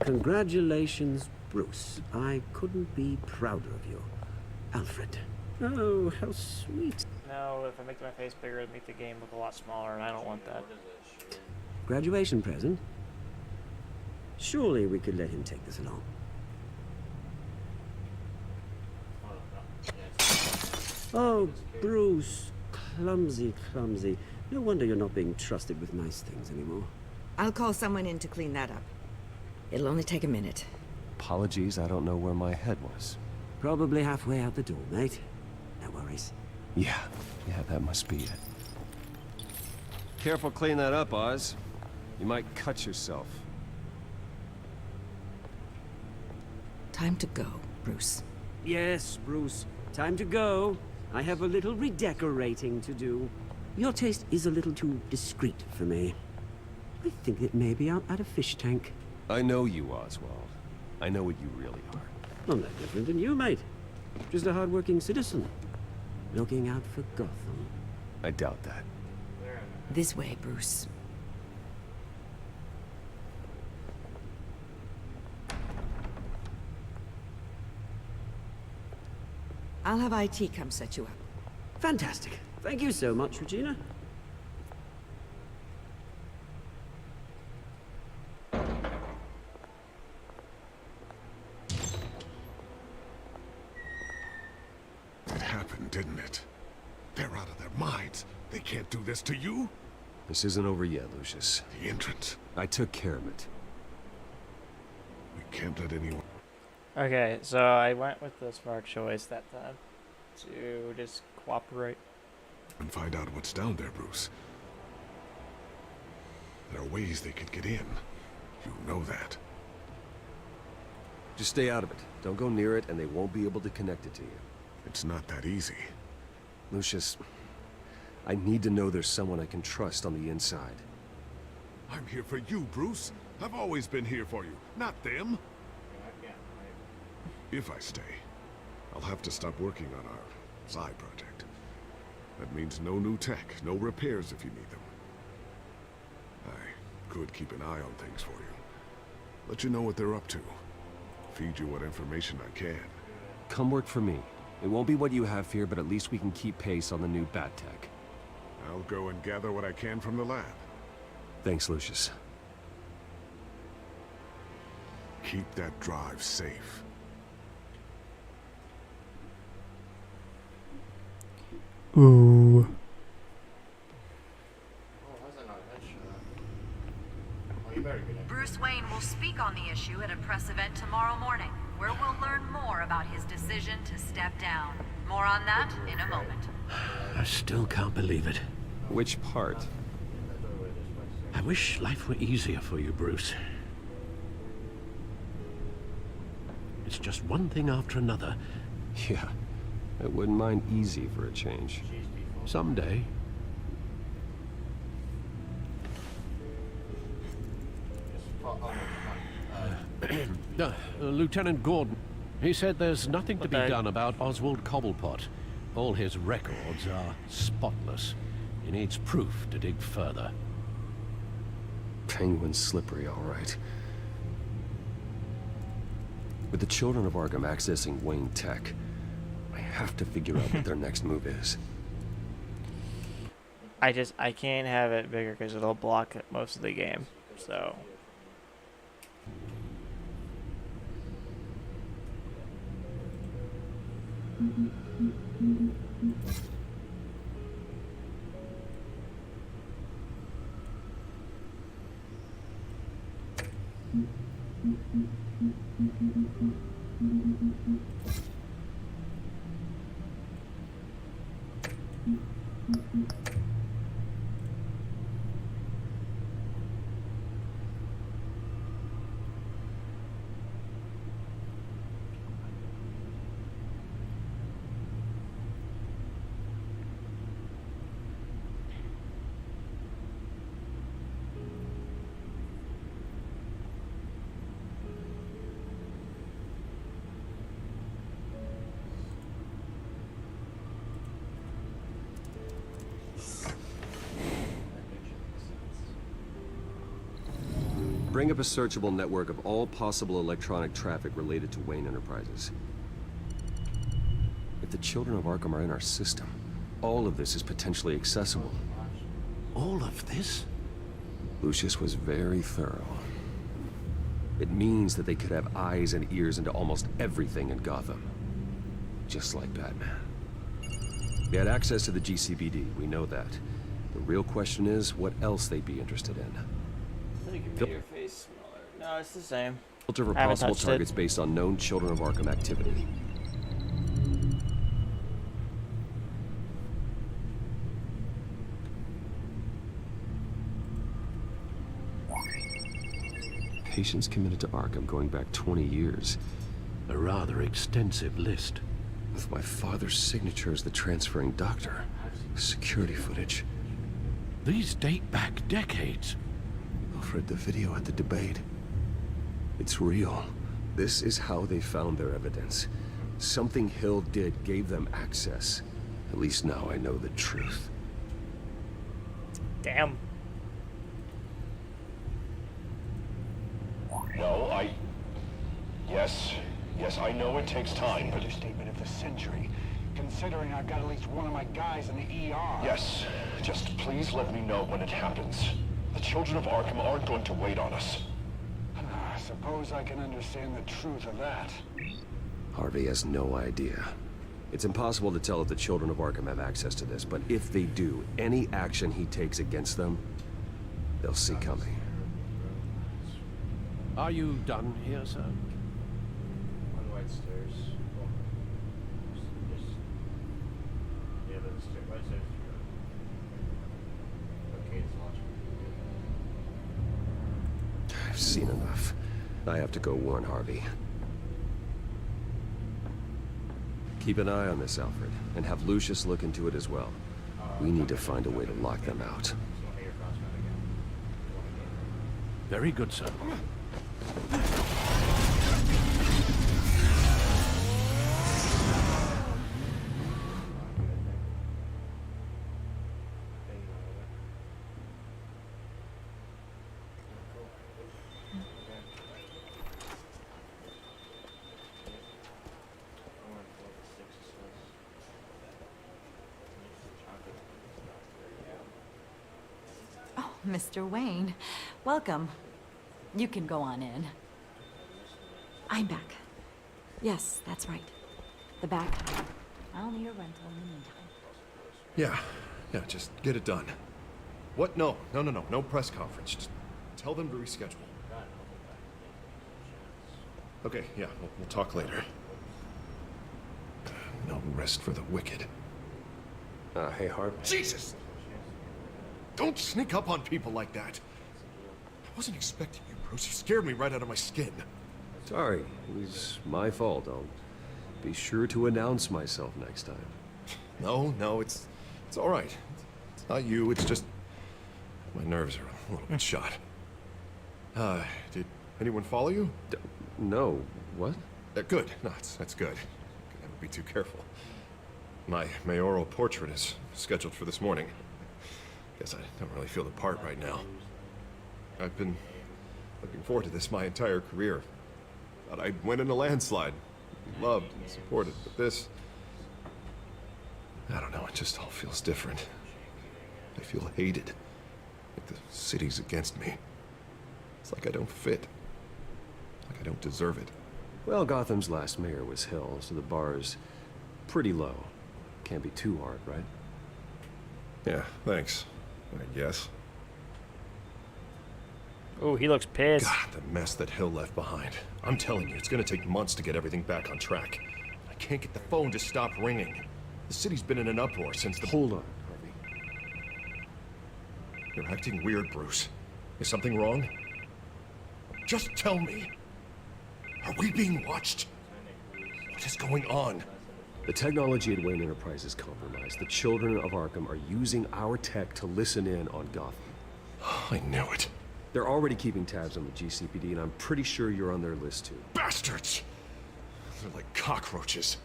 Congratulations, Bruce. I couldn't be prouder of you. Alfred. Oh, how sweet. No, if I make my face bigger, it'd make the game look a lot smaller, and I don't want that. Graduation present? Surely we could let him take this along. Oh, Bruce. Clumsy, clumsy. No wonder you're not being trusted with nice things anymore. I'll call someone in to clean that up. It'll only take a minute. Apologies, I don't know where my head was. Probably halfway out the door, mate. No worries. Yeah, that must be it. Careful clean that up, Oz. You might cut yourself. Time to go, Bruce. Yes, Bruce. Time to go. I have a little redecorating to do. Your taste is a little too discreet for me. I think that maybe I'll add a fish tank. I know you, Oswald. I know what you really are. I'm no different than you, mate. Just a hard-working citizen. Looking out for Gotham. I doubt that. This way, Bruce. I'll have IT come set you up. Fantastic. Thank you so much, Regina. It happened, didn't it? They're out of their minds. They can't do this to you. This isn't over yet, Lucius. The entrance. I took care of it. We can't let anyone... Okay, so I went with the smart choice that time to just cooperate. And find out what's down there, Bruce. There are ways they could get in. You know that. Just stay out of it. Don't go near it, and they won't be able to connect it to you. It's not that easy. Lucius, I need to know there's someone I can trust on the inside. I'm here for you, Bruce. I've always been here for you, not them. If I stay, I'll have to stop working on our side project. That means no new tech, no repairs if you need them. I could keep an eye on things for you. Let you know what they're up to. Feed you what information I can. Come work for me. It won't be what you have here, but at least we can keep pace on the new bat tech. I'll go and gather what I can from the lab. Thanks, Lucius. Keep that drive safe. Ooh. Bruce Wayne will speak on the issue at a press event tomorrow morning, where we'll learn more about his decision to step down. More on that in a moment. I still can't believe it. Which part? I wish life were easier for you, Bruce. It's just one thing after another. Yeah, I wouldn't mind easy for a change. Someday. Lieutenant Gordon, he said there's nothing to be done about Oswald Cobblepot. All his records are spotless. He needs proof to dig further. Penguin's slippery, all right. With the children of Arkham accessing Wayne Tech, I have to figure out what their next move is. I can't have it bigger because it'll block most of the game, so... Bring up a searchable network of all possible electronic traffic related to Wayne Enterprises. If the children of Arkham are in our system, all of this is potentially accessible. All of this? Lucius was very thorough. It means that they could have eyes and ears into almost everything in Gotham. Just like Batman. They had access to the GCPD, we know that. The real question is, what else they'd be interested in. I think you made your face smaller. No, it's the same. Filter for I haven't possible touched targets based on known Children of Arkham activity. Patients committed to Arkham going back 20 years. A rather extensive list. With my father's signature as the transferring doctor. Security footage. These date back decades. Alfred, the video at the debate. It's real. This is how they found their evidence. Something Hill did gave them access. At least now I know the truth. Damn. No, Yes, I know it takes time, but... Understatement of the century, considering I've got at least one of my guys in the ER. Yes, just please let me know when it happens. The children of Arkham aren't going to wait on us. I suppose I can understand the truth of that. Harvey has no idea. It's impossible to tell if the children of Arkham have access to this, but if they do, any action he takes against them, they'll see coming. Are you done here, sir? One white stairs. Yeah, but it's white stairs. Okay, it's logical. I've seen enough. I have to go warn Harvey. Keep an eye on this, Alfred, and have Lucius look into it as well. We need to find a way to lock them out. Very good, sir. Oh, Mr. Wayne. Welcome. You can go on in. I'm back. Yes, that's right. The back. I'll need a rental in the meantime. Yeah, just get it done. What? No press conference. Just tell them to reschedule. Okay, yeah, we'll talk later. No rest for the wicked. Hey, Harvey. Jesus! Don't sneak up on people like that. I wasn't expecting you, Bruce. You scared me right out of my skin. Sorry, it was my fault. I'll be sure to announce myself next time. No, it's all right. It's not you, it's just... my nerves are a little bit shot. Did anyone follow you? No. What? Good. No, that's good. Could never be too careful. My mayoral portrait is scheduled for this morning. Guess I don't really feel the part right now. I've been looking forward to this my entire career. Thought I'd win in a landslide. Loved and supported, but this... I don't know, it just all feels different. I feel hated. Like the city's against me. It's like I don't fit. Like I don't deserve it. Well, Gotham's last mayor was Hill, so the bar's pretty low. Can't be too hard, right? Yeah, thanks. I guess. Oh, he looks pissed. God, the mess that Hill left behind. I'm telling you, it's gonna take months to get everything back on track. I can't get the phone to stop ringing. The city's been in an uproar since the... Hold on, Harvey. You're acting weird, Bruce. Is something wrong? Just tell me. Are we being watched? What is going on? The technology at Wayne Enterprise is compromised. The children of Arkham are using our tech to listen in on Gotham. I knew it. They're already keeping tabs on the GCPD, and I'm pretty sure you're on their list too. Bastards! They're like cockroaches.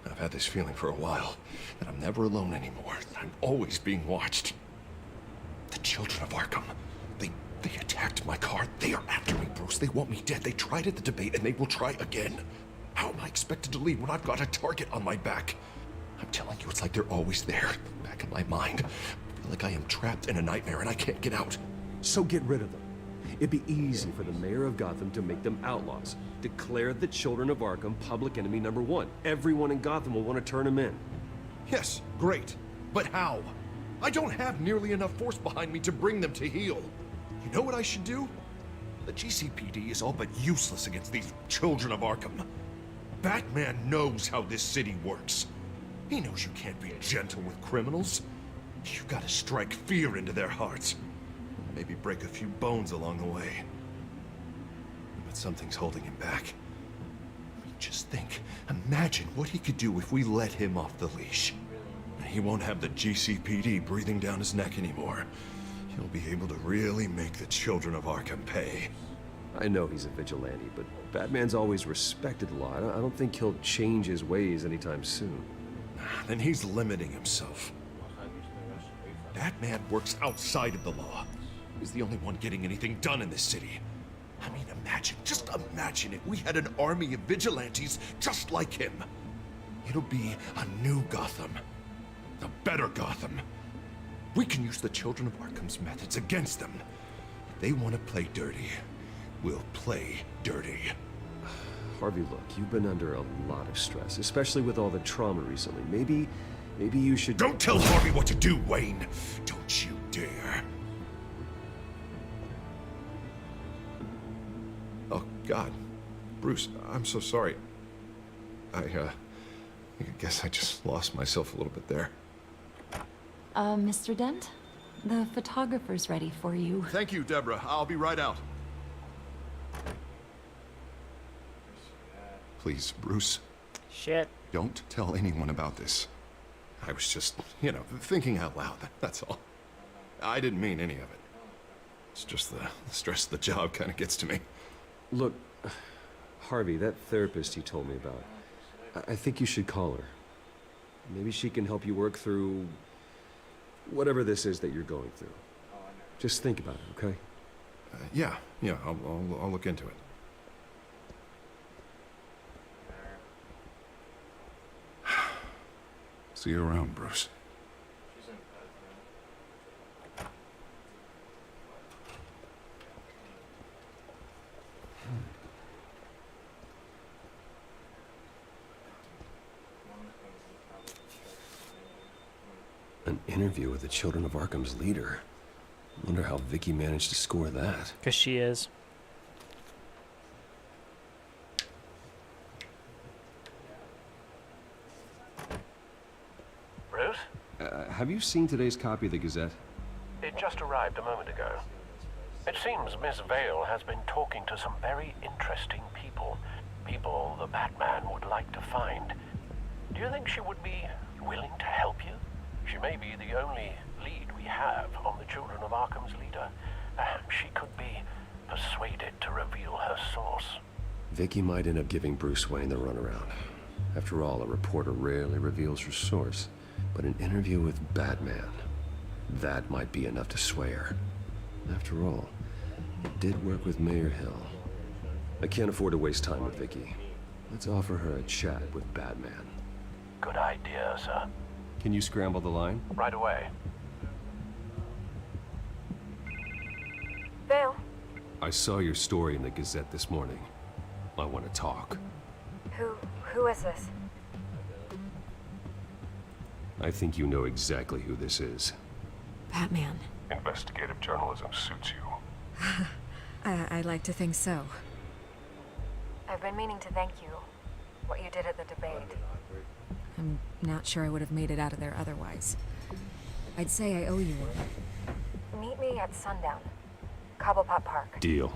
I've had this feeling for a while, that I'm never alone anymore. I'm always being watched. The children of Arkham, They attacked my car. They are after me, Bruce. They want me dead. They tried at the debate, and they will try again. How am I expected to leave when I've got a target on my back? I'm telling you, it's like they're always there, back in my mind. I feel like I am trapped in a nightmare and I can't get out. So get rid of them. It'd be easy for the mayor of Gotham to make them outlaws. Declare the children of Arkham public enemy #1. Everyone in Gotham will want to turn them in. Yes, great. But how? I don't have nearly enough force behind me to bring them to heel. You know what I should do? The GCPD is all but useless against these children of Arkham. Batman knows how this city works. He knows you can't be gentle with criminals. You've got to strike fear into their hearts. Maybe break a few bones along the way. But something's holding him back. I mean, just think. Imagine what he could do if we let him off the leash. He won't have the GCPD breathing down his neck anymore. He'll be able to really make the children of Arkham pay. I know he's a vigilante, but Batman's always respected law. I don't think he'll change his ways anytime soon. Then he's limiting himself. Batman works outside of the law. He's the only one getting anything done in this city. I mean, just imagine if we had an army of vigilantes just like him. It'll be a new Gotham. A better Gotham. We can use the children of Arkham's methods against them. If they want to play dirty, we'll play dirty. Harvey, look, you've been under a lot of stress, especially with all the trauma recently. Maybe you should... Don't tell Harvey what to do, Wayne! Don't you dare. Oh, God. Bruce, I'm so sorry. I guess I just lost myself a little bit there. Mr. Dent? The photographer's ready for you. Thank you, Deborah. I'll be right out. Please, Bruce. Shit. Don't tell anyone about this. I was just, thinking out loud. That's all. I didn't mean any of it. It's just the stress of the job kind of gets to me. Look, Harvey, that therapist you told me about, I think you should call her. Maybe she can help you work through whatever this is that you're going through. Just think about it, okay? Yeah, I'll look into it. See you around, Bruce. An interview with the Children of Arkham's leader. Wonder how Vicky managed to score that. 'Cause she is. Bruce? Have you seen today's copy of the Gazette? It just arrived a moment ago. It seems Miss Vale has been talking to some very interesting people. People the Batman would like to find. Do you think she would be willing to help you? She may be the only lead we have on the Children of Arkham's leader. Perhaps she could be persuaded to reveal her source. Vicky might end up giving Bruce Wayne the runaround. After all, a reporter rarely reveals her source. But an interview with Batman, that might be enough to sway her. After all, it did work with Mayor Hill. I can't afford to waste time with Vicky. Let's offer her a chat with Batman. Good idea, sir. Can you scramble the line? Right away. Vale. I saw your story in the Gazette this morning. I want to talk. Who is this? I think you know exactly who this is. Batman. Investigative journalism suits you. I'd like to think so. I've been meaning to thank you. What you did at the debate. I'm not sure I would have made it out of there otherwise. I'd say I owe you one. Meet me at sundown. Cobblepot Park. Deal.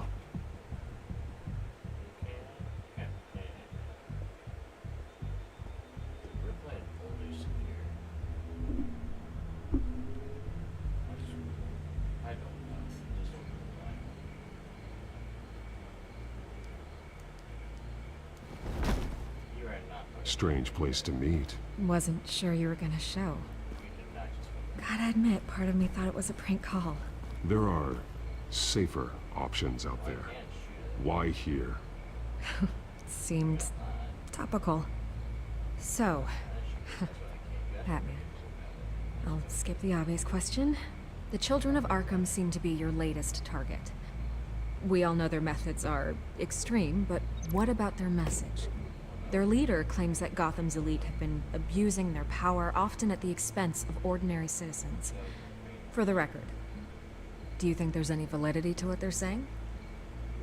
Strange place to meet. Wasn't sure you were gonna show. Gotta admit, part of me thought it was a prank call. There are safer options out there. Why here? Seemed topical. So, Batman, I'll skip the obvious question. The children of Arkham seem to be your latest target. We all know their methods are extreme, but what about their message? Their leader claims that Gotham's elite have been abusing their power, often at the expense of ordinary citizens. For the record, do you think there's any validity to what they're saying?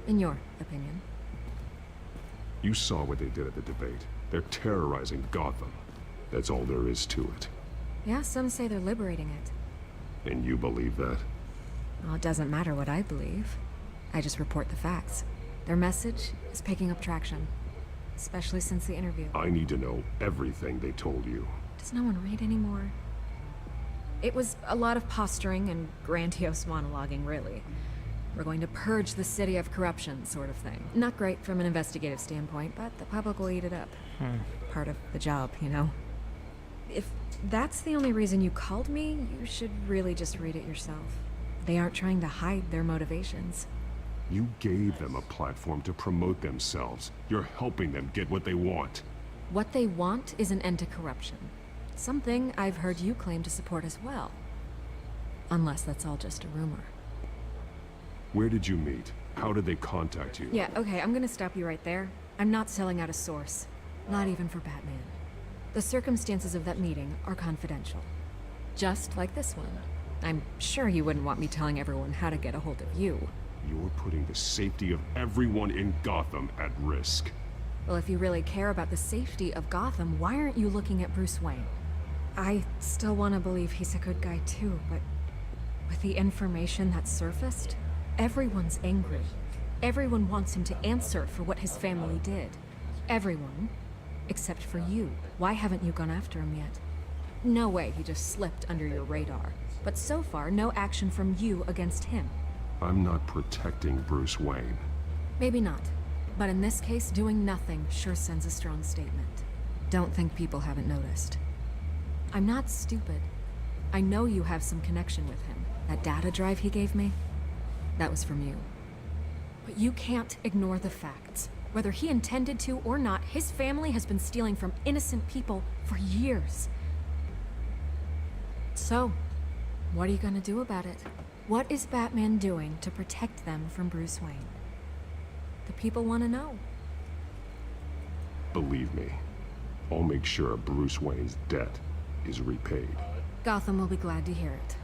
In your opinion? You saw what they did at the debate. They're terrorizing Gotham. That's all there is to it. Yeah, some say they're liberating it. And you believe that? Well, it doesn't matter what I believe. I just report the facts. Their message is picking up traction, especially since the interview. I need to know everything they told you. Does no one read anymore? It was a lot of posturing and grandiose monologuing, really. We're going to purge the city of corruption, sort of thing. Not great from an investigative standpoint, but the public will eat it up. Part of the job, you know? If that's the only reason you called me, you should really just read it yourself. They aren't trying to hide their motivations. You gave them a platform to promote themselves. You're helping them get what they want. What they want is an end to corruption. Something I've heard you claim to support as well. Unless that's all just a rumor. Where did you meet? How did they contact you? Yeah, okay, I'm gonna stop you right there. I'm not selling out a source. Not even for Batman. The circumstances of that meeting are confidential. Just like this one. I'm sure you wouldn't want me telling everyone how to get a hold of you. You're putting the safety of everyone in Gotham at risk. Well, if you really care about the safety of Gotham, why aren't you looking at Bruce Wayne? I still want to believe he's a good guy too, but with the information that surfaced, everyone's angry. Everyone wants him to answer for what his family did. Everyone, except for you. Why haven't you gone after him yet? No way he just slipped under your radar. But so far, no action from you against him. I'm not protecting Bruce Wayne. Maybe not. But in this case, doing nothing sure sends a strong statement. Don't think people haven't noticed. I'm not stupid. I know you have some connection with him. That data drive he gave me, that was from you. But you can't ignore the facts. Whether he intended to or not, his family has been stealing from innocent people for years. So, what are you gonna do about it? What is Batman doing to protect them from Bruce Wayne? The people want to know. Believe me, I'll make sure Bruce Wayne's debt is repaid. Gotham will be glad to hear it.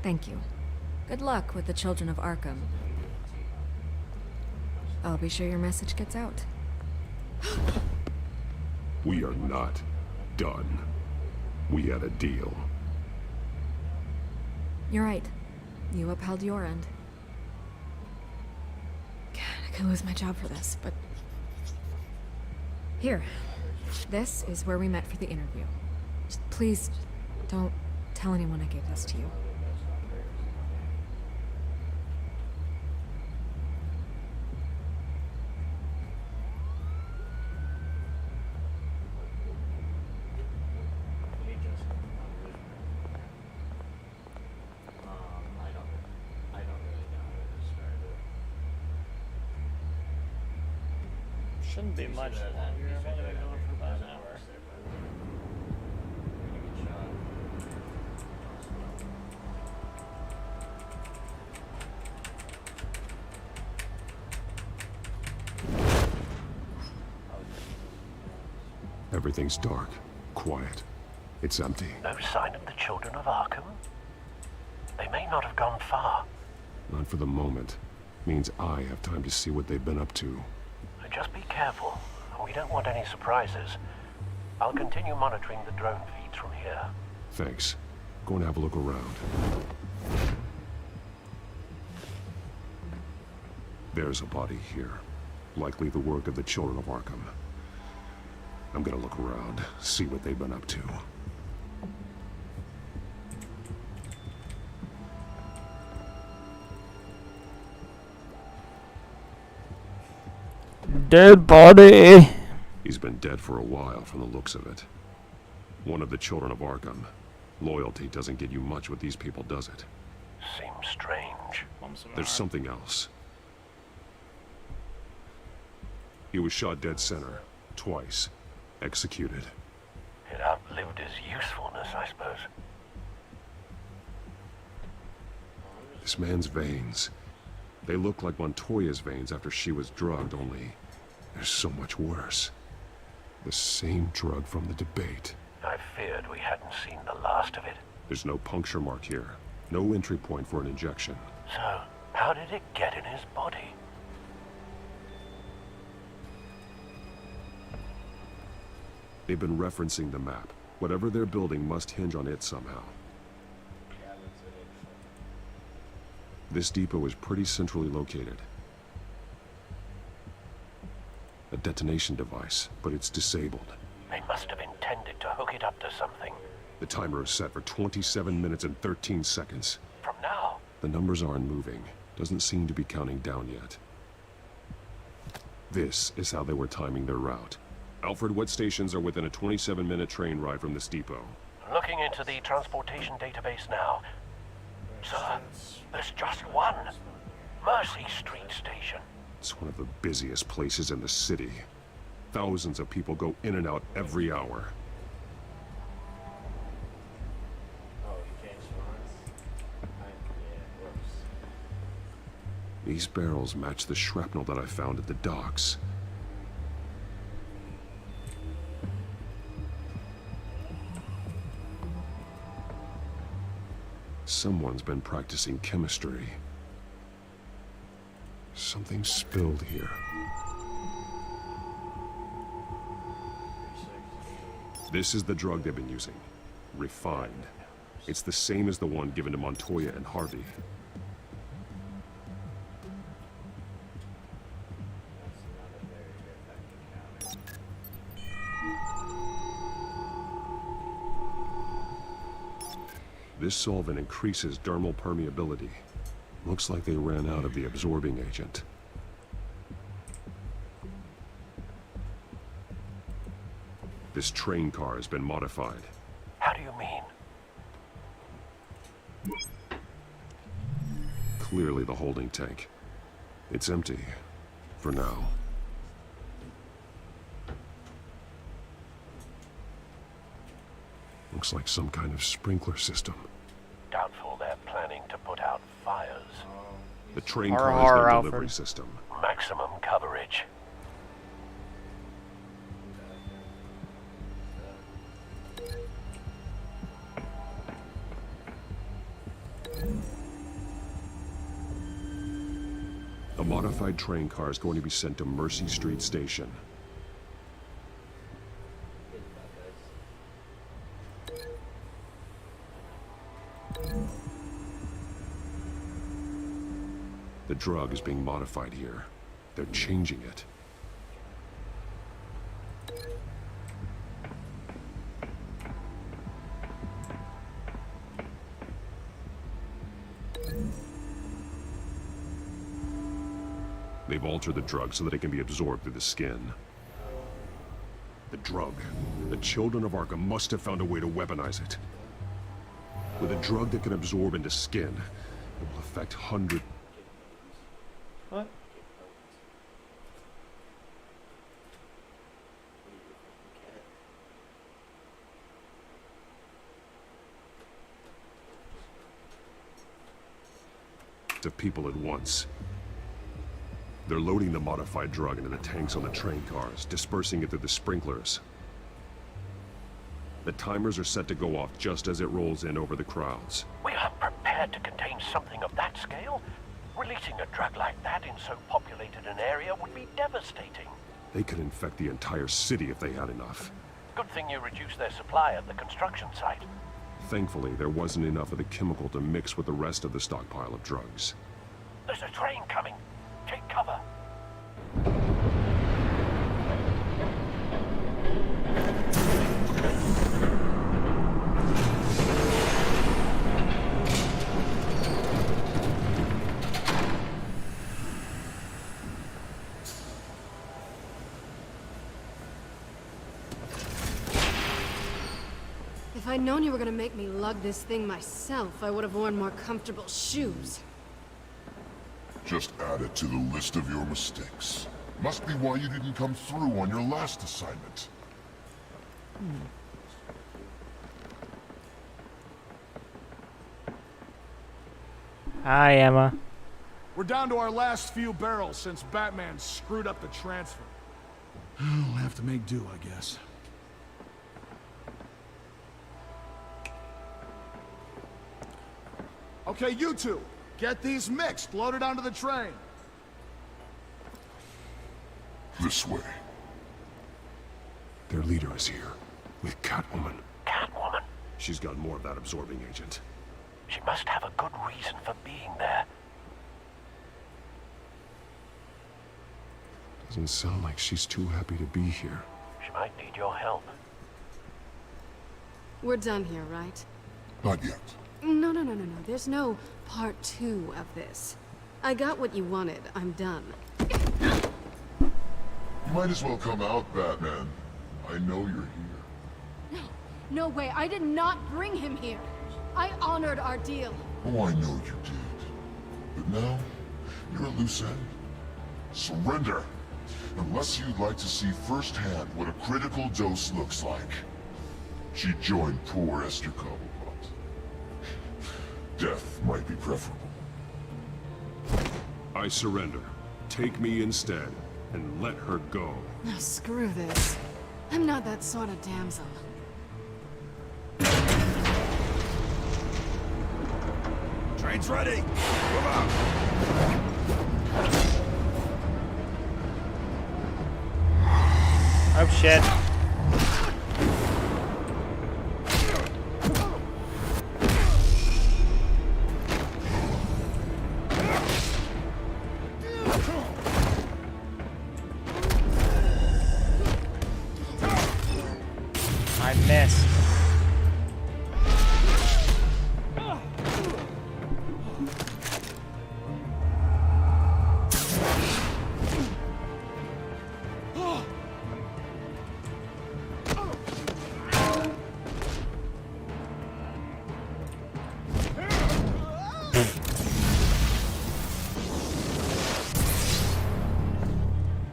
Thank you. Good luck with the children of Arkham. I'll be sure your message gets out. We are not done. We had a deal. You're right. You upheld your end. God, I could lose my job for this, but... Here. This is where we met for the interview. Just please, don't tell anyone I gave this to you. Shouldn't be much longer. I've only been going for about an hour. Everything's dark, quiet. It's empty. No sign of the children of Arkham? They may not have gone far. Not for the moment. Means I have time to see what they've been up to. Just be careful. We don't want any surprises. I'll continue monitoring the drone feeds from here. Thanks. Go and have a look around. There's a body here. Likely the work of the children of Arkham. I'm gonna look around, see what they've been up to. Dead body. He's been dead for a while from the looks of it. One of the children of Arkham. Loyalty doesn't get you much with these people, does it? Seems strange. There's something else. He was shot dead center, twice, executed. It outlived his usefulness, I suppose. This man's veins, they look like Montoya's veins after she was drugged, only they're so much worse. The same drug from the debate. I feared we hadn't seen the last of it. There's no puncture mark here. No entry point for an injection. So, how did it get in his body? They've been referencing the map. Whatever they're building must hinge on it somehow. This depot is pretty centrally located. A detonation device, but it's disabled. They must have intended to hook it up to something. The timer is set for 27 minutes and 13 seconds. From now? The numbers aren't moving. Doesn't seem to be counting down yet. This is how they were timing their route. Alfred, what stations are within a 27-minute train ride from this depot? Looking into the transportation database now. Sir, there's just one. Mercy Street Station. It's one of the busiest places in the city. Thousands of people go in and out every hour. These barrels match the shrapnel that I found at the docks. Someone's been practicing chemistry. Something spilled here. This is the drug they've been using. Refined. It's the same as the one given to Montoya and Harvey. This solvent increases dermal permeability. Looks like they ran out of the absorbing agent. This train car has been modified. How do you mean? Clearly the holding tank. It's empty. For now. Looks like some kind of sprinkler system. Doubtful they're planning to put out fires. The train car has no delivery system. Maximum coverage. A modified train car is going to be sent to Mercy Street Station. The drug is being modified here. They're changing it. They've altered the drug so that it can be absorbed through the skin. The drug. The children of Arkham must have found a way to weaponize it. With a drug that can absorb into skin, it will affect hundreds. What? Of people at once. They're loading the modified drug into the tanks on the train cars, dispersing it through the sprinklers. The timers are set to go off just as it rolls in over the crowds. We aren't prepared to contain something of that scale. Releasing a drug like that in so populated an area would be devastating. They could infect the entire city if they had enough. Good thing you reduced their supply at the construction site. Thankfully, there wasn't enough of the chemical to mix with the rest of the stockpile of drugs. There's a train coming. Take cover. If I'd known you were gonna make me lug this thing myself, I would have worn more comfortable shoes. Just add it to the list of your mistakes. Must be why you didn't come through on your last assignment. Hi, Emma. We're down to our last few barrels since Batman screwed up the transfer. We'll have to make do, I guess. Okay, you two, get these mixed, loaded onto the train. This way. Their leader is here, with Catwoman. Catwoman? She's got more of that absorbing agent. She must have a good reason for being there. Doesn't sound like she's too happy to be here. She might need your help. We're done here, right? Not yet. No. There's no part 2 of this. I got what you wanted. I'm done. You might as well come out, Batman. I know you're here. No way. I did not bring him here. I honored our deal. Oh, I know you did. But now, you're a loose end. Surrender! Unless you'd like to see firsthand what a critical dose looks like. She joined poor Esther Cobblepot. Death might be preferable. I surrender. Take me instead, and let her go. No, screw this. I'm not that sort of damsel. Train's ready! Come on! Oh shit. I missed.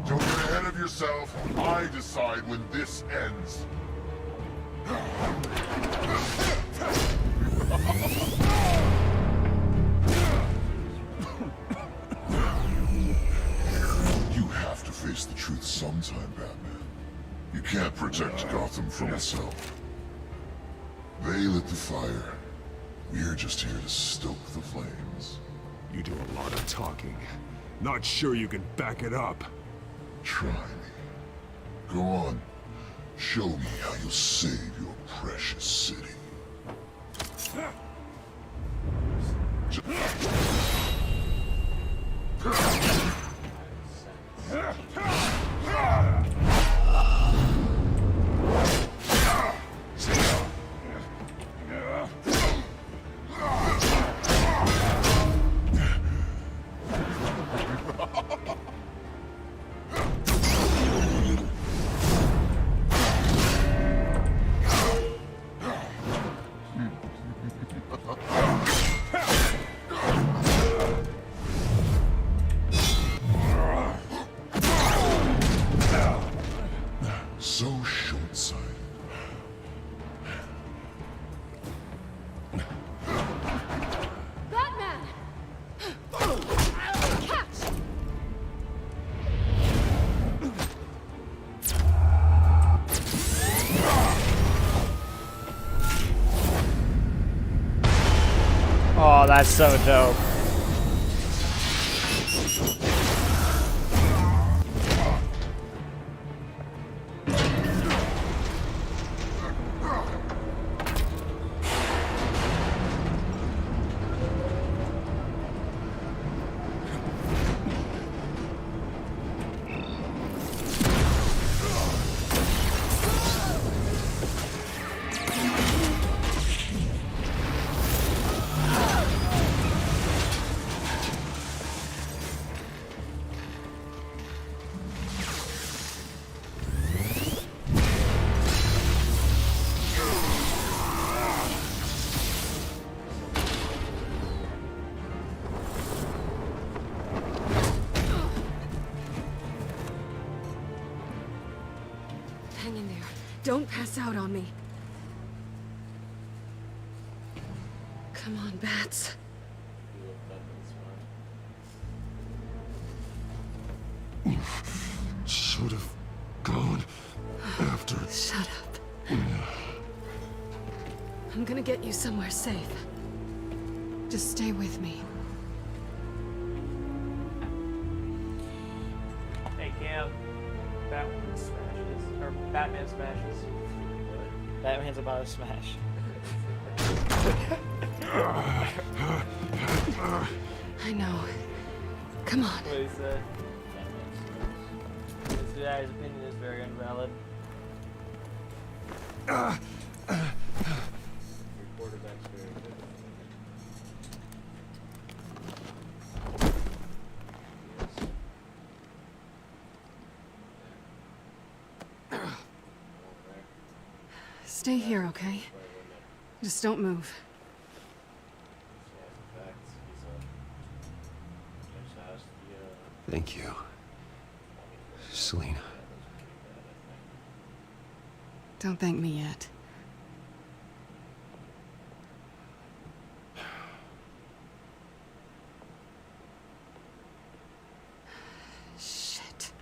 Don't get ahead of yourself. I decide when this ends. You have to face the truth sometime, Batman. You can't protect Gotham from itself. They lit the fire. We're just here to stoke the flames. You do a lot of talking. Not sure you can back it up. Try me. Go on. Show me how you'll save your precious city. So short-sighted. Batman! Catch! Oh, that's so dope. Don't pass out on me. Come on, Bats. Should have gone after. Shut up. I'm gonna get you somewhere safe. Just stay with me. Hey Cam, Batman smashes, or Batman smashes. Batman's about to smash. I know. Come on. What he said. This guy's opinion is very invalid. Your quarterback's very good. Stay here, okay? Just don't move. Thank you, Selena. Don't thank me yet. Shit.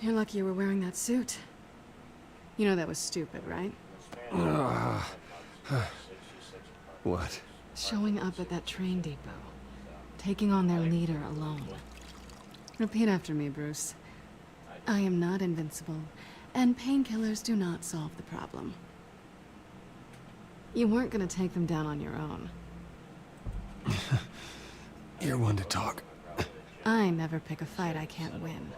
You're lucky you were wearing that suit. You know that was stupid, right? What? Showing up at that train depot. Taking on their leader alone. Repeat after me, Bruce. I am not invincible, and painkillers do not solve the problem. You weren't gonna take them down on your own. You're one to talk. I never pick a fight I can't win.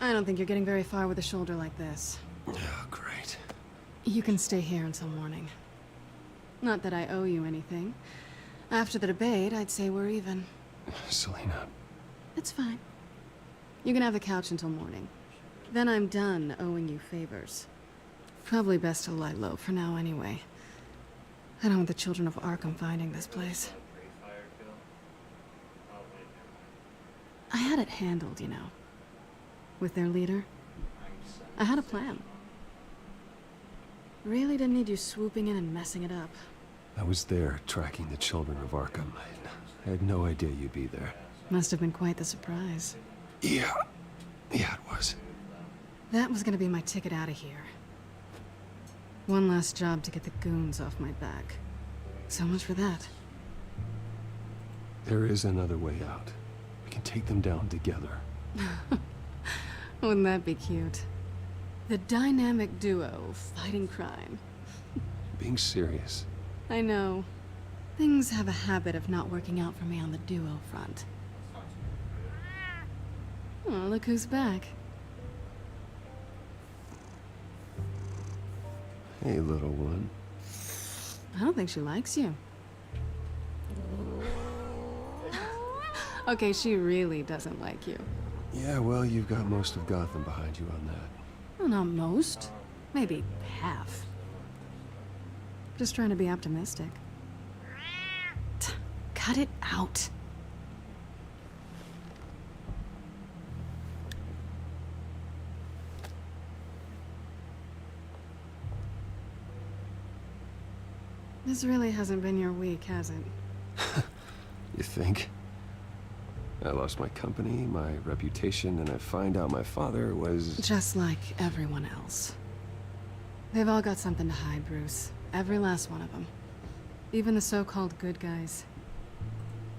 I don't think you're getting very far with a shoulder like this. Oh, great. You can stay here until morning. Not that I owe you anything. After the debate, I'd say we're even. Selena. It's fine. You can have the couch until morning. Then I'm done owing you favors. Probably best to lie low for now anyway. I don't want the children of Arkham finding this place. I had it handled, you know. With their leader. I had a plan. Really didn't need you swooping in and messing it up. I was there tracking the children of Arkham. I had no idea you'd be there. Must have been quite the surprise. Yeah. Yeah, it was. That was gonna be my ticket out of here. One last job to get the goons off my back. So much for that. There is another way out. We can take them down together. Wouldn't that be cute? The dynamic duo fighting crime. Being serious. I know. Things have a habit of not working out for me on the duo front. Oh, look who's back. Hey, little one. I don't think she likes you. Okay, she really doesn't like you. Yeah, well, you've got most of Gotham behind you on that. Well, not most. Maybe half. Just trying to be optimistic. Cut it out. This really hasn't been your week, has it? You think? I lost my company, my reputation, and I find out my father was... Just like everyone else. They've all got something to hide, Bruce. Every last one of them. Even the so-called good guys.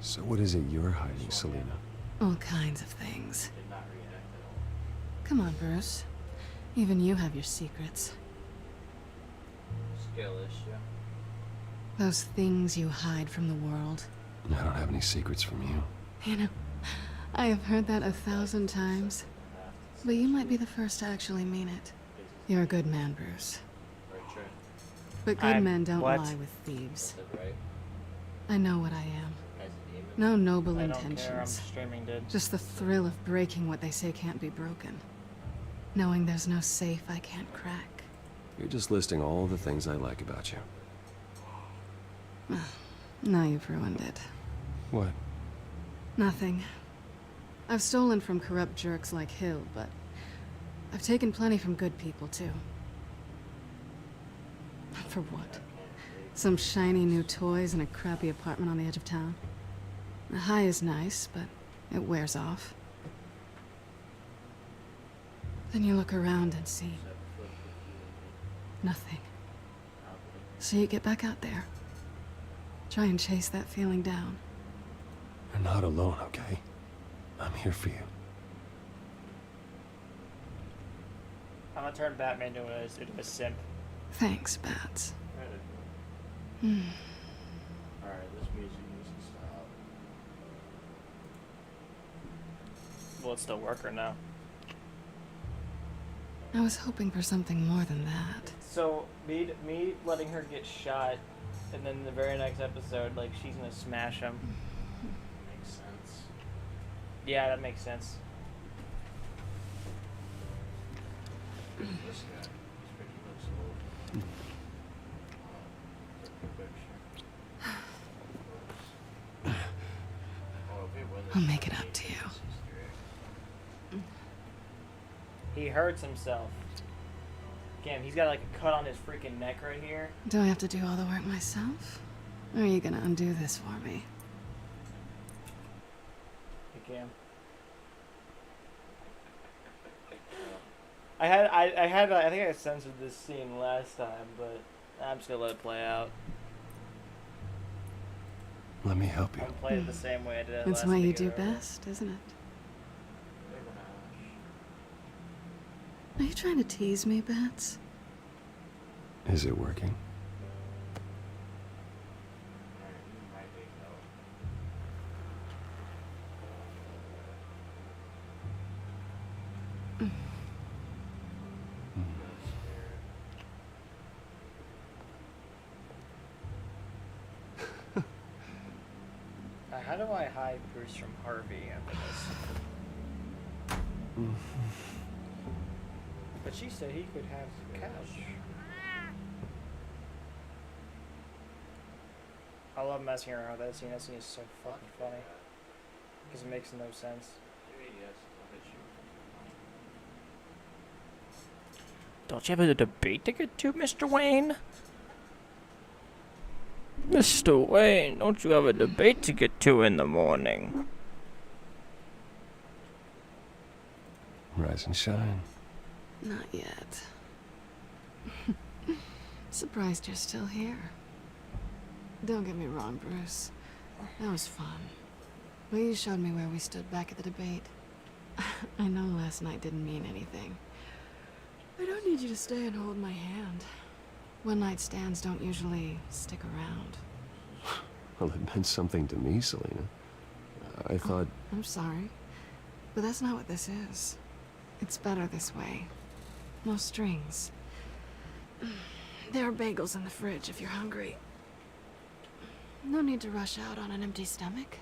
So what is it you're hiding, Selena? All kinds of things. Come on, Bruce. Even you have your secrets. Skill issue. Those things you hide from the world. I don't have any secrets from you. You know, I have heard that 1,000 times. But you might be the first to actually mean it. You're a good man, Bruce. But good men don't lie with thieves. I know what I am. No noble I don't care, I'm intentions. streaming, dude. Just the thrill of breaking what they say can't be broken. Knowing there's no safe I can't crack. You're just listing all the things I like about you. Now you've ruined it. What? Nothing. I've stolen from corrupt jerks like Hill, but I've taken plenty from good people, too. For what? Some shiny new toys and a crappy apartment on the edge of town? The high is nice, but it wears off. Then you look around and see nothing. So you get back out there. Try and chase that feeling down. You're not alone, okay? I'm here for you. I'm gonna turn Batman into a simp. Thanks, Bats. Alright, this music needs to stop. Will it still work or no? I was hoping for something more than that. So, me letting her get shot, and then the very next episode, like, she's gonna smash him. Makes sense. Yeah, that makes sense. This guy, this picture looks old. I'll make it up to you. He hurts himself. Damn, he's got like a cut on his freaking neck right here. Do I have to do all the work myself? Or are you gonna undo this for me? Hey, Cam. I think I censored this scene last time, but I'm just gonna let it play out. Let me help you. I'll play it the same way I did it It's last what you week do or whatever. best, isn't it? Are you trying to tease me, Bats? Is it working? How do I hide Bruce from Harvey after this? But she said he could have the couch. I love messing around with that scene. That scene is so fucking funny. Because it makes no sense. Don't you have a debate to get to, Mr. Wayne? Mr. Wayne, don't you have a debate to get to in the morning? Rise and shine. Not yet. Surprised you're still here. Don't get me wrong, Bruce. That was fun. But you showed me where we stood back at the debate. I know last night didn't mean anything. I don't need you to stay and hold my hand. One-night stands don't usually stick around. Well, it meant something to me, Selena. I thought... I'm sorry, but that's not what this is. It's better this way. No strings. There are bagels in the fridge if you're hungry. No need to rush out on an empty stomach.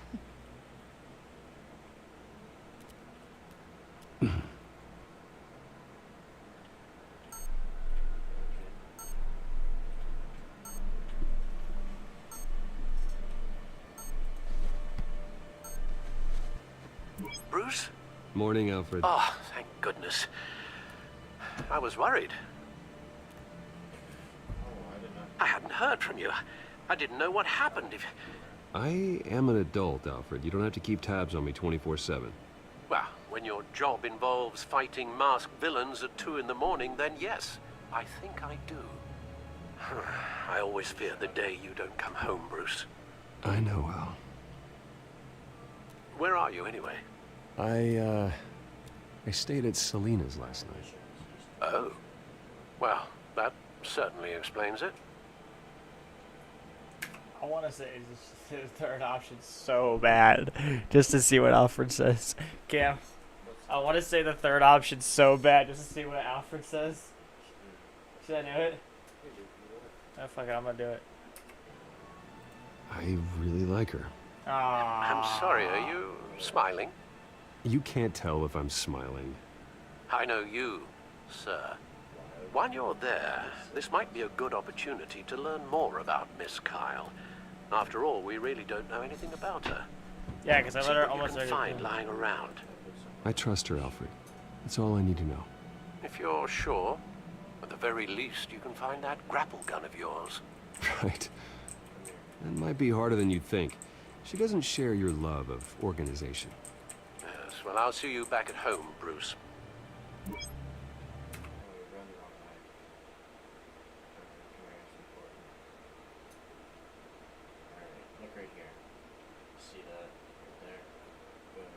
Bruce? Morning, Alfred. Oh, thank goodness. I was worried. I hadn't heard from you. I didn't know what happened. If I am an adult, Alfred. You don't have to keep tabs on me 24/7. Well, when your job involves fighting masked villains at 2 in the morning, then yes, I think I do. I always fear the day you don't come home, Bruce. I know, Al. Where are you, anyway? I stayed at Selena's last night. Oh. Well, that certainly explains it. I want to say the third option so bad, just to see what Alfred says. Cam, I want to say the third option so bad, just to see what Alfred says. Should I do it? Oh, fuck it, I'm gonna do it. I really like her. Aww. I'm sorry, are you smiling? You can't tell if I'm smiling. I know you, sir. While you're there, this might be a good opportunity to learn more about Miss Kyle. After all, we really don't know anything about her. Yeah, because I See let her what almost you can find lying around. I trust her, Alfred. That's all I need to know. If you're sure, at the very least, you can find that grapple gun of yours. Right. That might be harder than you'd think. She doesn't share your love of organization. Yes, well, I'll see you back at home, Bruce. Look right here. See that right there? Boom.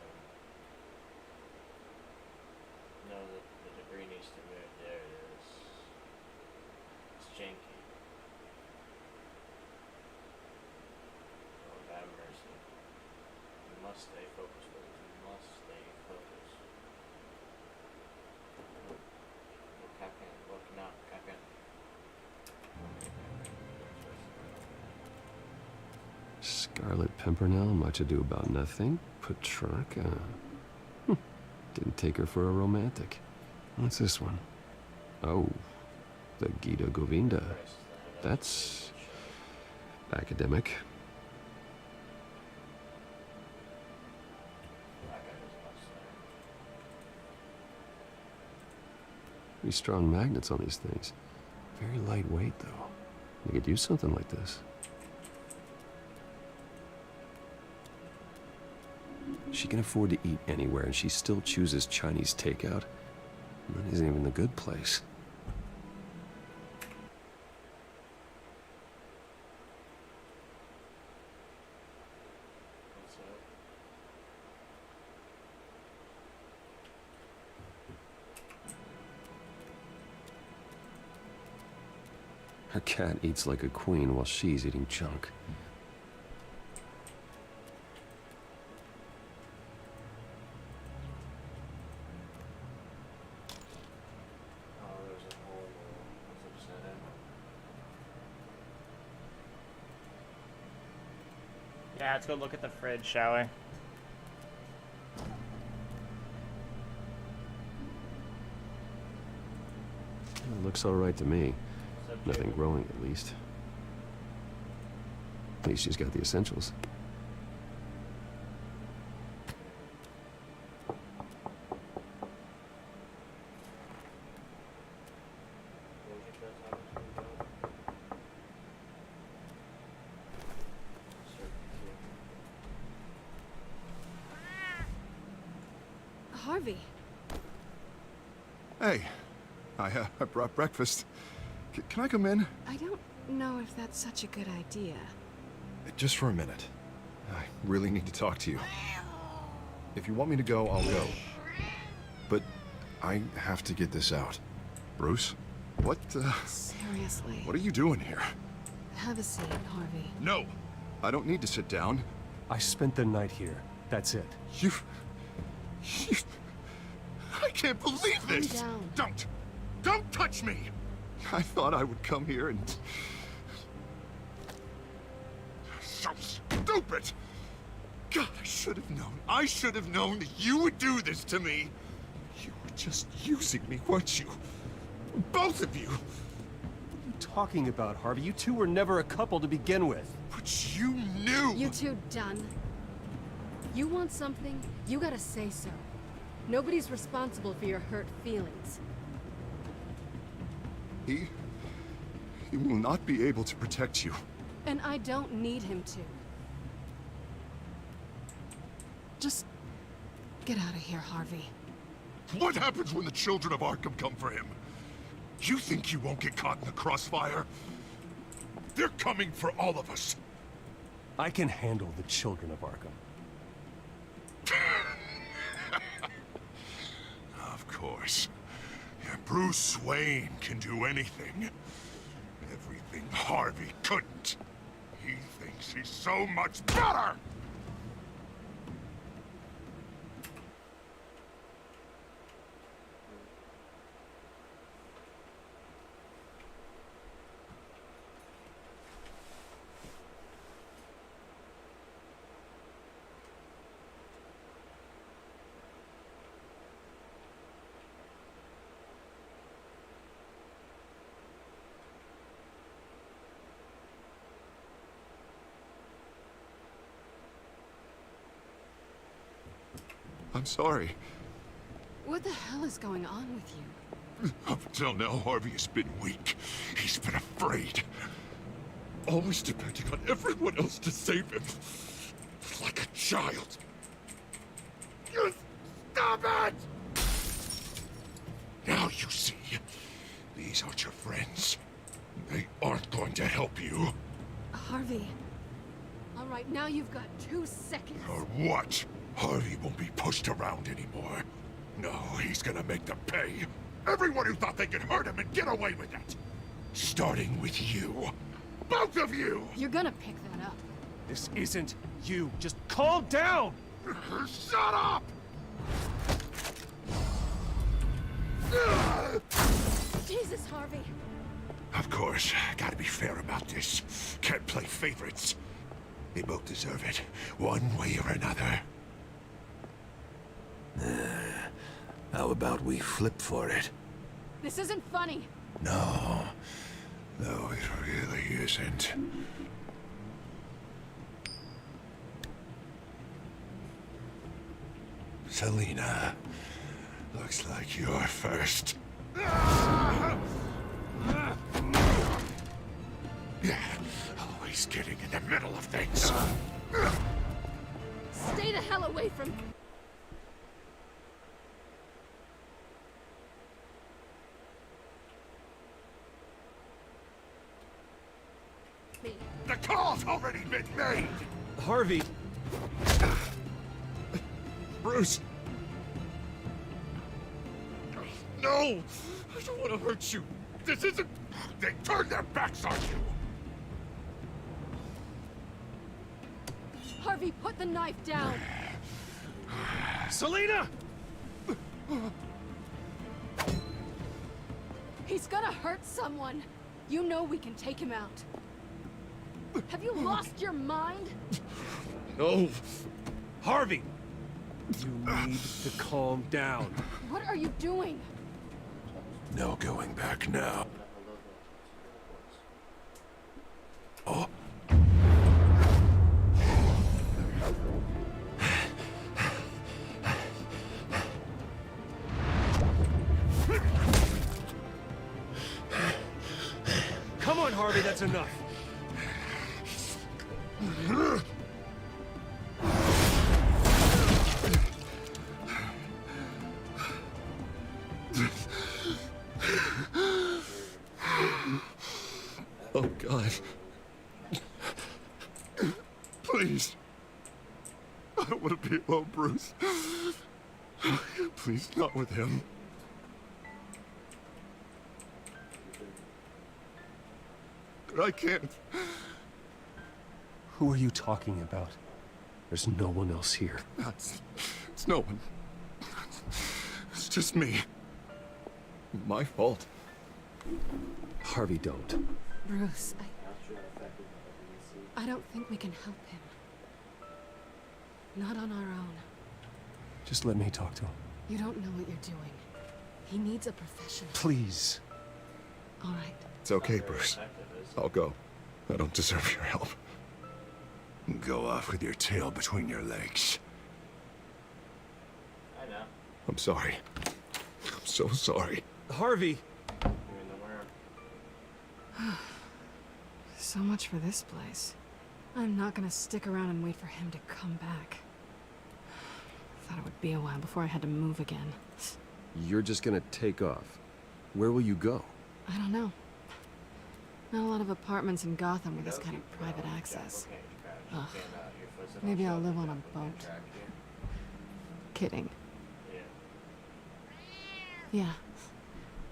No, the debris needs to move. There it is. It's janky. Lord have mercy. You must stay focused, boys. You must stay focused. Look, Captain. Look now, Captain. Scarlet Pimpernel, much ado about nothing. Petrarca. Didn't take her for a romantic. What's this one? Oh, the Gita Govinda. That's academic. Pretty strong magnets on these things. Very lightweight, though. You could use something like this. She can afford to eat anywhere, and she still chooses Chinese takeout. That isn't even the good place. Her cat eats like a queen while she's eating junk. Yeah, let's go look at the fridge, shall we? It looks all right to me. Nothing growing, at least. At least she's got the essentials. Harvey. Hey, I brought breakfast. Can I come in? I don't know if that's such a good idea. Just for a minute. I really need to talk to you. If you want me to go, I'll go. But I have to get this out. Bruce? What, Seriously. What are you doing here? Have a seat, Harvey. No! I don't need to sit down. I spent the night here. That's it. You... I can't believe this! Calm down. Don't touch me! I thought I would come here and... So stupid! God, I should have known. I should have known that you would do this to me. You were just using me, weren't you? Both of you! What are you talking about, Harvey? You two were never a couple to begin with. But you knew! You two done? You want something, you gotta say so. Nobody's responsible for your hurt feelings. He will not be able to protect you. And I don't need him to. Just get out of here, Harvey. What happens when the children of Arkham come for him? You think you won't get caught in the crossfire? They're coming for all of us. I can handle the children of Arkham. Of course. Yeah, Bruce Wayne can do anything. Everything Harvey couldn't. He thinks he's so much better! I'm sorry. What the hell is going on with you? Up until now, Harvey has been weak. He's been afraid. Always depending on everyone else to save him. Like a child. You stop it! Now you see. These aren't your friends. They aren't going to help you. Harvey. All right, now you've got 2 seconds. Or what? Harvey won't be pushed around anymore. No, he's gonna make them pay. Everyone who thought they could hurt him and get away with it. Starting with you. Both of you! You're gonna pick that up. This isn't you. Just calm down! Shut up! Jesus, Harvey. Of course, gotta be fair about this. Can't play favorites. They both deserve it, one way or another. How about we flip for it? This isn't funny. No. No, it really isn't. Selena, looks like you're first. Yeah, always getting in the middle of things. Stay the hell away from... me. The call's already been made! Harvey! Bruce! No! I don't want to hurt you. This isn't... They turned their backs on you! Harvey, put the knife down! Selena! He's gonna hurt someone. You know we can take him out. Have you lost your mind? No. Harvey! You need to calm down. What are you doing? No going back now. Oh. Come on, Harvey, that's enough. Oh, God. Please. I don't want to be alone, Bruce. Please, not with him. But I can't. Who are you talking about? There's no one else here. It's no one. It's just me. My fault. Harvey, don't. Bruce, I don't think we can help him. Not on our own. Just let me talk to him. You don't know what you're doing. He needs a professional. Please. All right. It's okay, Bruce. I'll go. I don't deserve your help. Go off with your tail between your legs. I know. I'm sorry. I'm so sorry. Harvey! So much for this place. I'm not gonna stick around and wait for him to come back. Thought it would be a while before I had to move again. You're just gonna take off. Where will you go? I don't know. Not a lot of apartments in Gotham with this kind of private access. Ugh. Maybe I'll live on a boat. Kidding. Yeah.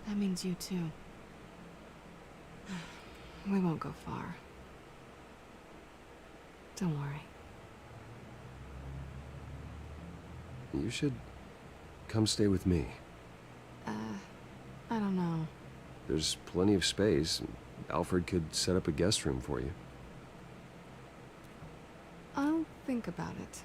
That means you too. We won't go far. Don't worry. You should come stay with me. I don't know. There's plenty of space. Alfred could set up a guest room for you. I'll think about it.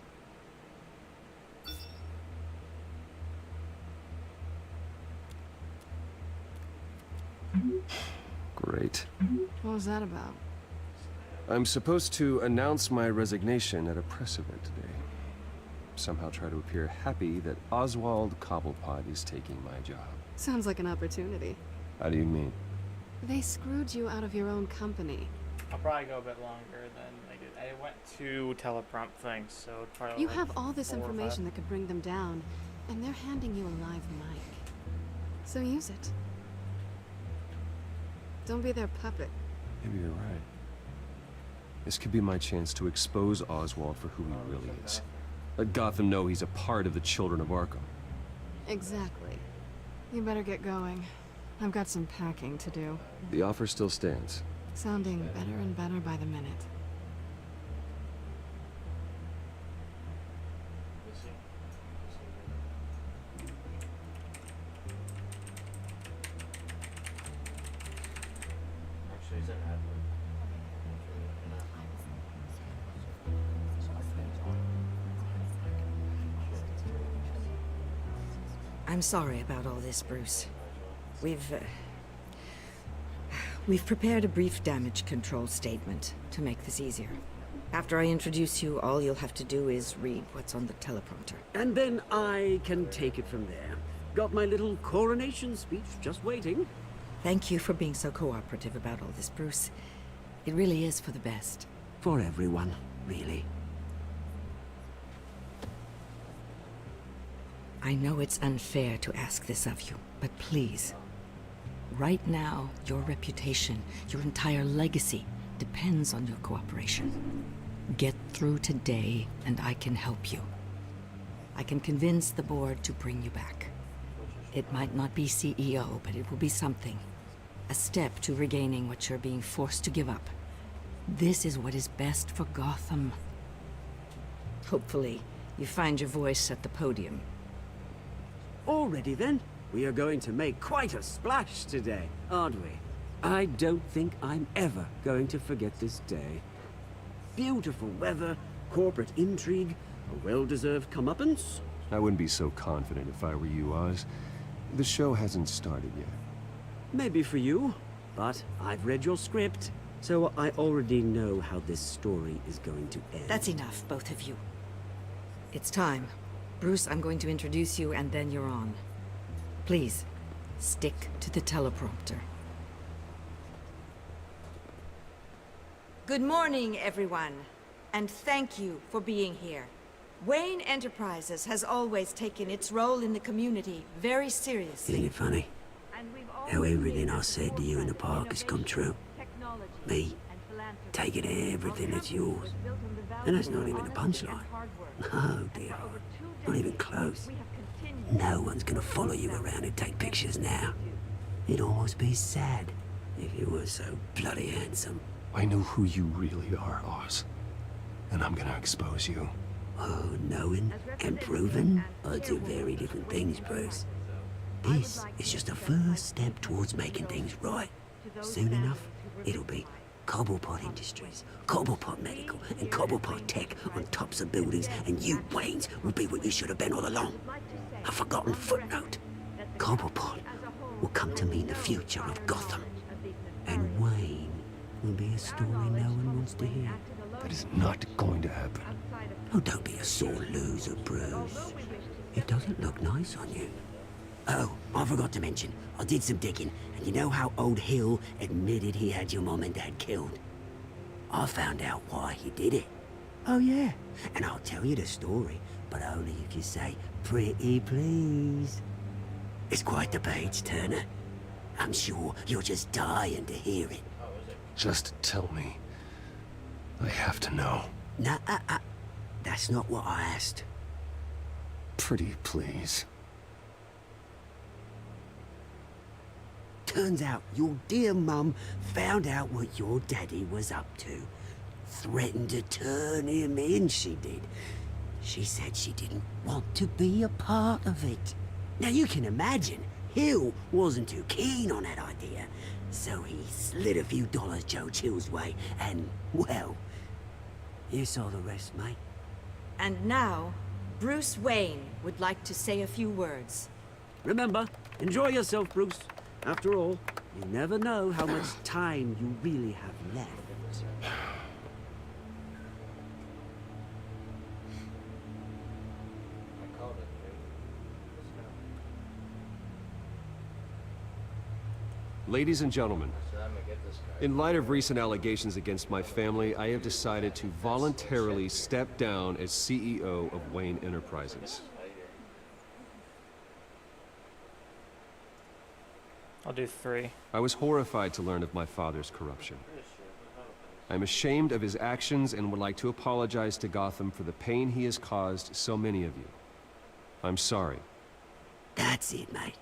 Great. What was that about? I'm supposed to announce my resignation at a press event today. somehow try to appear happy that Oswald Cobblepot is taking my job. Sounds like an opportunity. How do you mean? They screwed you out of your own company. I'll probably go a bit longer than I did. I went to teleprompt things, so it'd probably You like have all this 4 or 5. information that could bring them down, and they're handing you a live mic. So use it. Don't be their puppet. Maybe you're right. This could be my chance to expose Oswald for who he really is. Let Gotham know he's a part of the Children of Arkham. Exactly. You better get going. I've got some packing to do. The offer still stands. Sounding better and better by the minute. Actually, he's an admin. I'm sorry about all this, Bruce. We've prepared a brief damage control statement to make this easier. After I introduce you, all you'll have to do is read what's on the teleprompter. And then I can take it from there. Got my little coronation speech just waiting. Thank you for being so cooperative about all this, Bruce. It really is for the best. For everyone, really. I know it's unfair to ask this of you, but please. Right now, your reputation, your entire legacy, depends on your cooperation. Get through today, and I can help you. I can convince the board to bring you back. It might not be CEO, but it will be something. A step to regaining what you're being forced to give up. This is what is best for Gotham. Hopefully, you find your voice at the podium. Already then, we are going to make quite a splash today, aren't we? I don't think I'm ever going to forget this day. Beautiful weather, corporate intrigue, a well-deserved comeuppance. I wouldn't be so confident if I were you, Oz. The show hasn't started yet. Maybe for you, but I've read your script, so I already know how this story is going to end. That's enough, both of you. It's time. Bruce, I'm going to introduce you, and then you're on. Please, stick to the teleprompter. Good morning, everyone, and thank you for being here. Wayne Enterprises has always taken its role in the community very seriously. Isn't it funny? How everything I said to you in the park has come true. Me, taking everything that's yours. And that's not even a punchline. No, dear heart. Not even close. No one's gonna follow you around and take pictures now. It'd almost be sad if you were so bloody handsome. I know who you really are, Oz. And I'm gonna expose you. Oh, knowing and proving are two very different things, Bruce. This is just a first step towards making things right. Soon enough, it'll be Cobblepot Industries, Cobblepot Medical, and Cobblepot Tech on tops of buildings, and you, Waynes, will be what you should have been all along. A forgotten footnote. Cobblepot will come to mean the future of Gotham. And Wayne will be a story no one wants to hear. That is not going to happen. Oh, don't be a sore loser, Bruce. It doesn't look nice on you. Oh, I forgot to mention, I did some digging, and you know how old Hill admitted he had your mom and dad killed? I found out why he did it. Oh yeah, and I'll tell you the story, but only if you say, pretty please. It's quite the page turner. I'm sure you're just dying to hear it. Just tell me. I have to know. Nah, that's not what I asked. Pretty please. Turns out your dear mum found out what your daddy was up to. Threatened to turn him in, she did. She said she didn't want to be a part of it. Now you can imagine, Hill wasn't too keen on that idea. So he slid a few dollars Joe Chill's way, and, well, you saw the rest, mate. And now, Bruce Wayne would like to say a few words. Remember, enjoy yourself, Bruce. After all, you never know how much time you really have left. Ladies and gentlemen, in light of recent allegations against my family, I have decided to voluntarily step down as CEO of Wayne Enterprises. I'll do 3. I was horrified to learn of my father's corruption. I'm ashamed of his actions and would like to apologize to Gotham for the pain he has caused so many of you. I'm sorry. That's it, mate.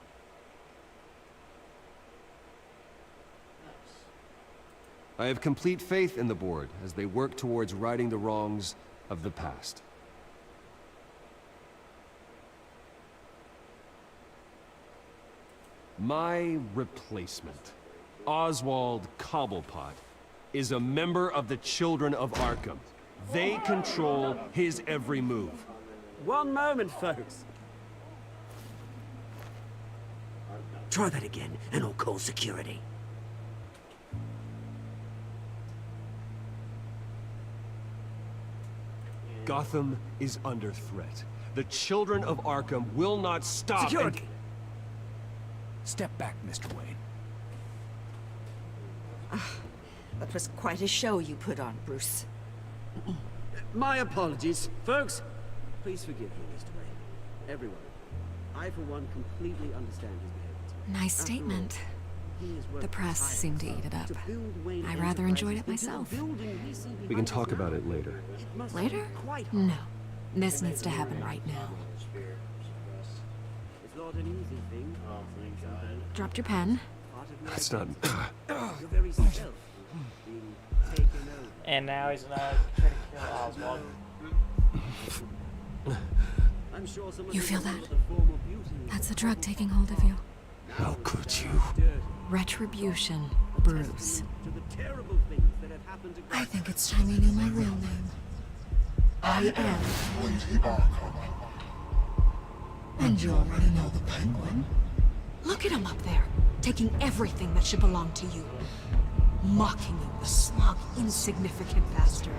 I have complete faith in the board as they work towards righting the wrongs of the past. My replacement, Oswald Cobblepot, is a member of the Children of Arkham. They control his every move. One moment, folks. Try that again, and I'll call security. Gotham is under threat. The Children of Arkham will not stop. Security! Step back, Mr. Wayne. That was quite a show you put on, Bruce. My apologies, folks. Please forgive me, Mr. Wayne. Everyone. I, for one, completely understand his behavior. Nice statement. The press seemed to eat it up. I rather enjoyed it myself. We can talk about it later. Later? No. This needs to happen right now. It's not an easy thing. Dropped your pen. That's not... Your very self being taken over. And now he's not trying to kill Oswald. I'm sure some of You feel know that? the form of beauty. That's the drug taking hold of you. How could you? Retribution, Bruce. To the terrible things that have happened to I think it's time you knew my real name. I am. And you already know the Penguin. Look at him up there, taking everything that should belong to you. Mocking you, the smug, insignificant bastard.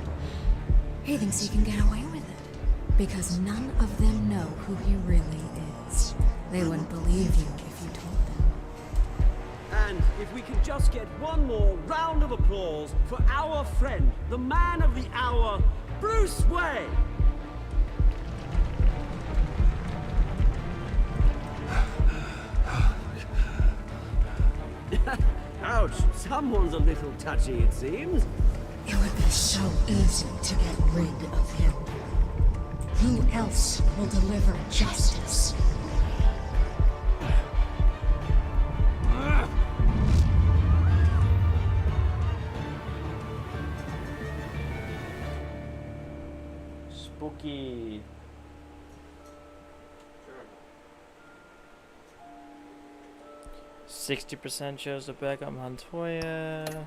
He thinks he can get away with it. Because none of them know who he really is. They wouldn't believe you if you told them. And if we can just get one more round of applause for our friend, the man of the hour, Bruce Wayne! Ouch, someone's a little touchy, it seems. It would be so easy to get rid of him. Who else will deliver justice? Spooky. 60% shows the Beckham Montoya.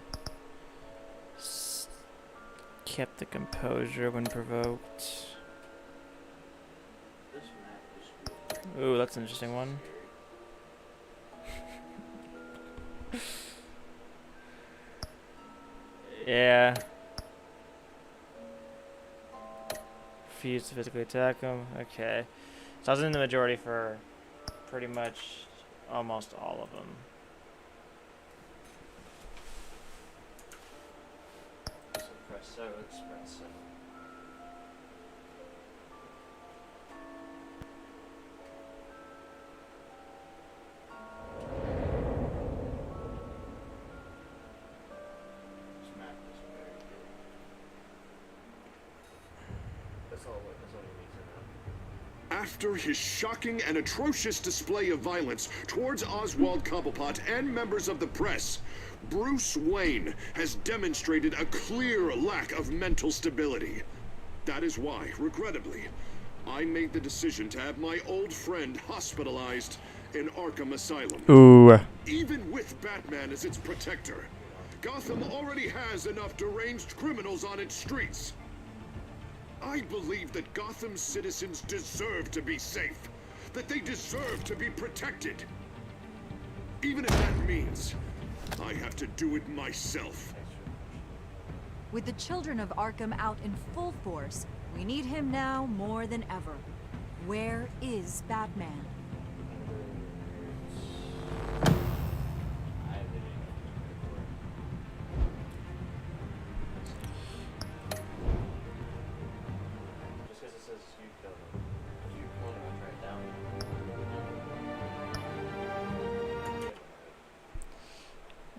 Kept the composure when provoked. Ooh, that's an interesting one. Yeah. Refused to physically attack him. Okay. So I was in the majority for pretty much almost all of them. Espresso, espresso. Smack was very good. That's all you need to know. After his shocking and atrocious display of violence towards Oswald Cobblepot and members of the press, Bruce Wayne has demonstrated a clear lack of mental stability. That is why, regrettably, I made the decision to have my old friend hospitalized in Arkham Asylum. Ooh. Even with Batman as its protector, Gotham already has enough deranged criminals on its streets. I believe that Gotham's citizens deserve to be safe, that they deserve to be protected. Even if that means I have to do it myself. With the children of Arkham out in full force, we need him now more than ever. Where is Batman?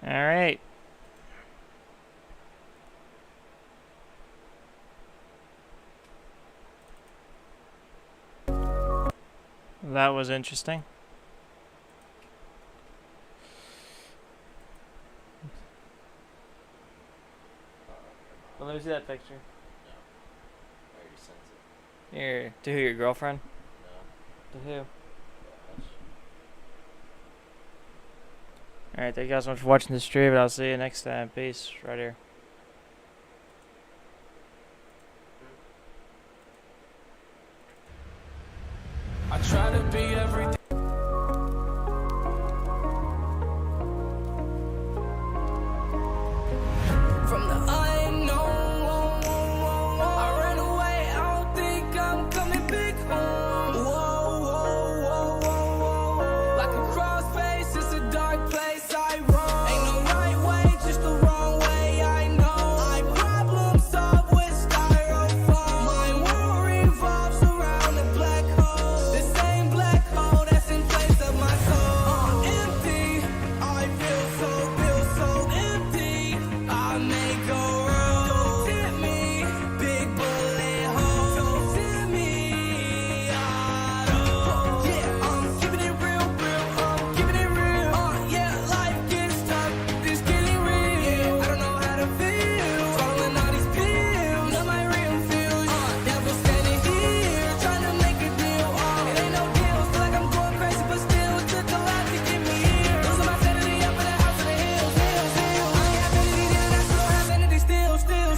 Alright. That was interesting. Well, let me see that picture. I already sent it. Here, to who, your girlfriend? No. To who? Alright, thank you guys so much for watching the stream, and I'll see you next time. Peace. Right here.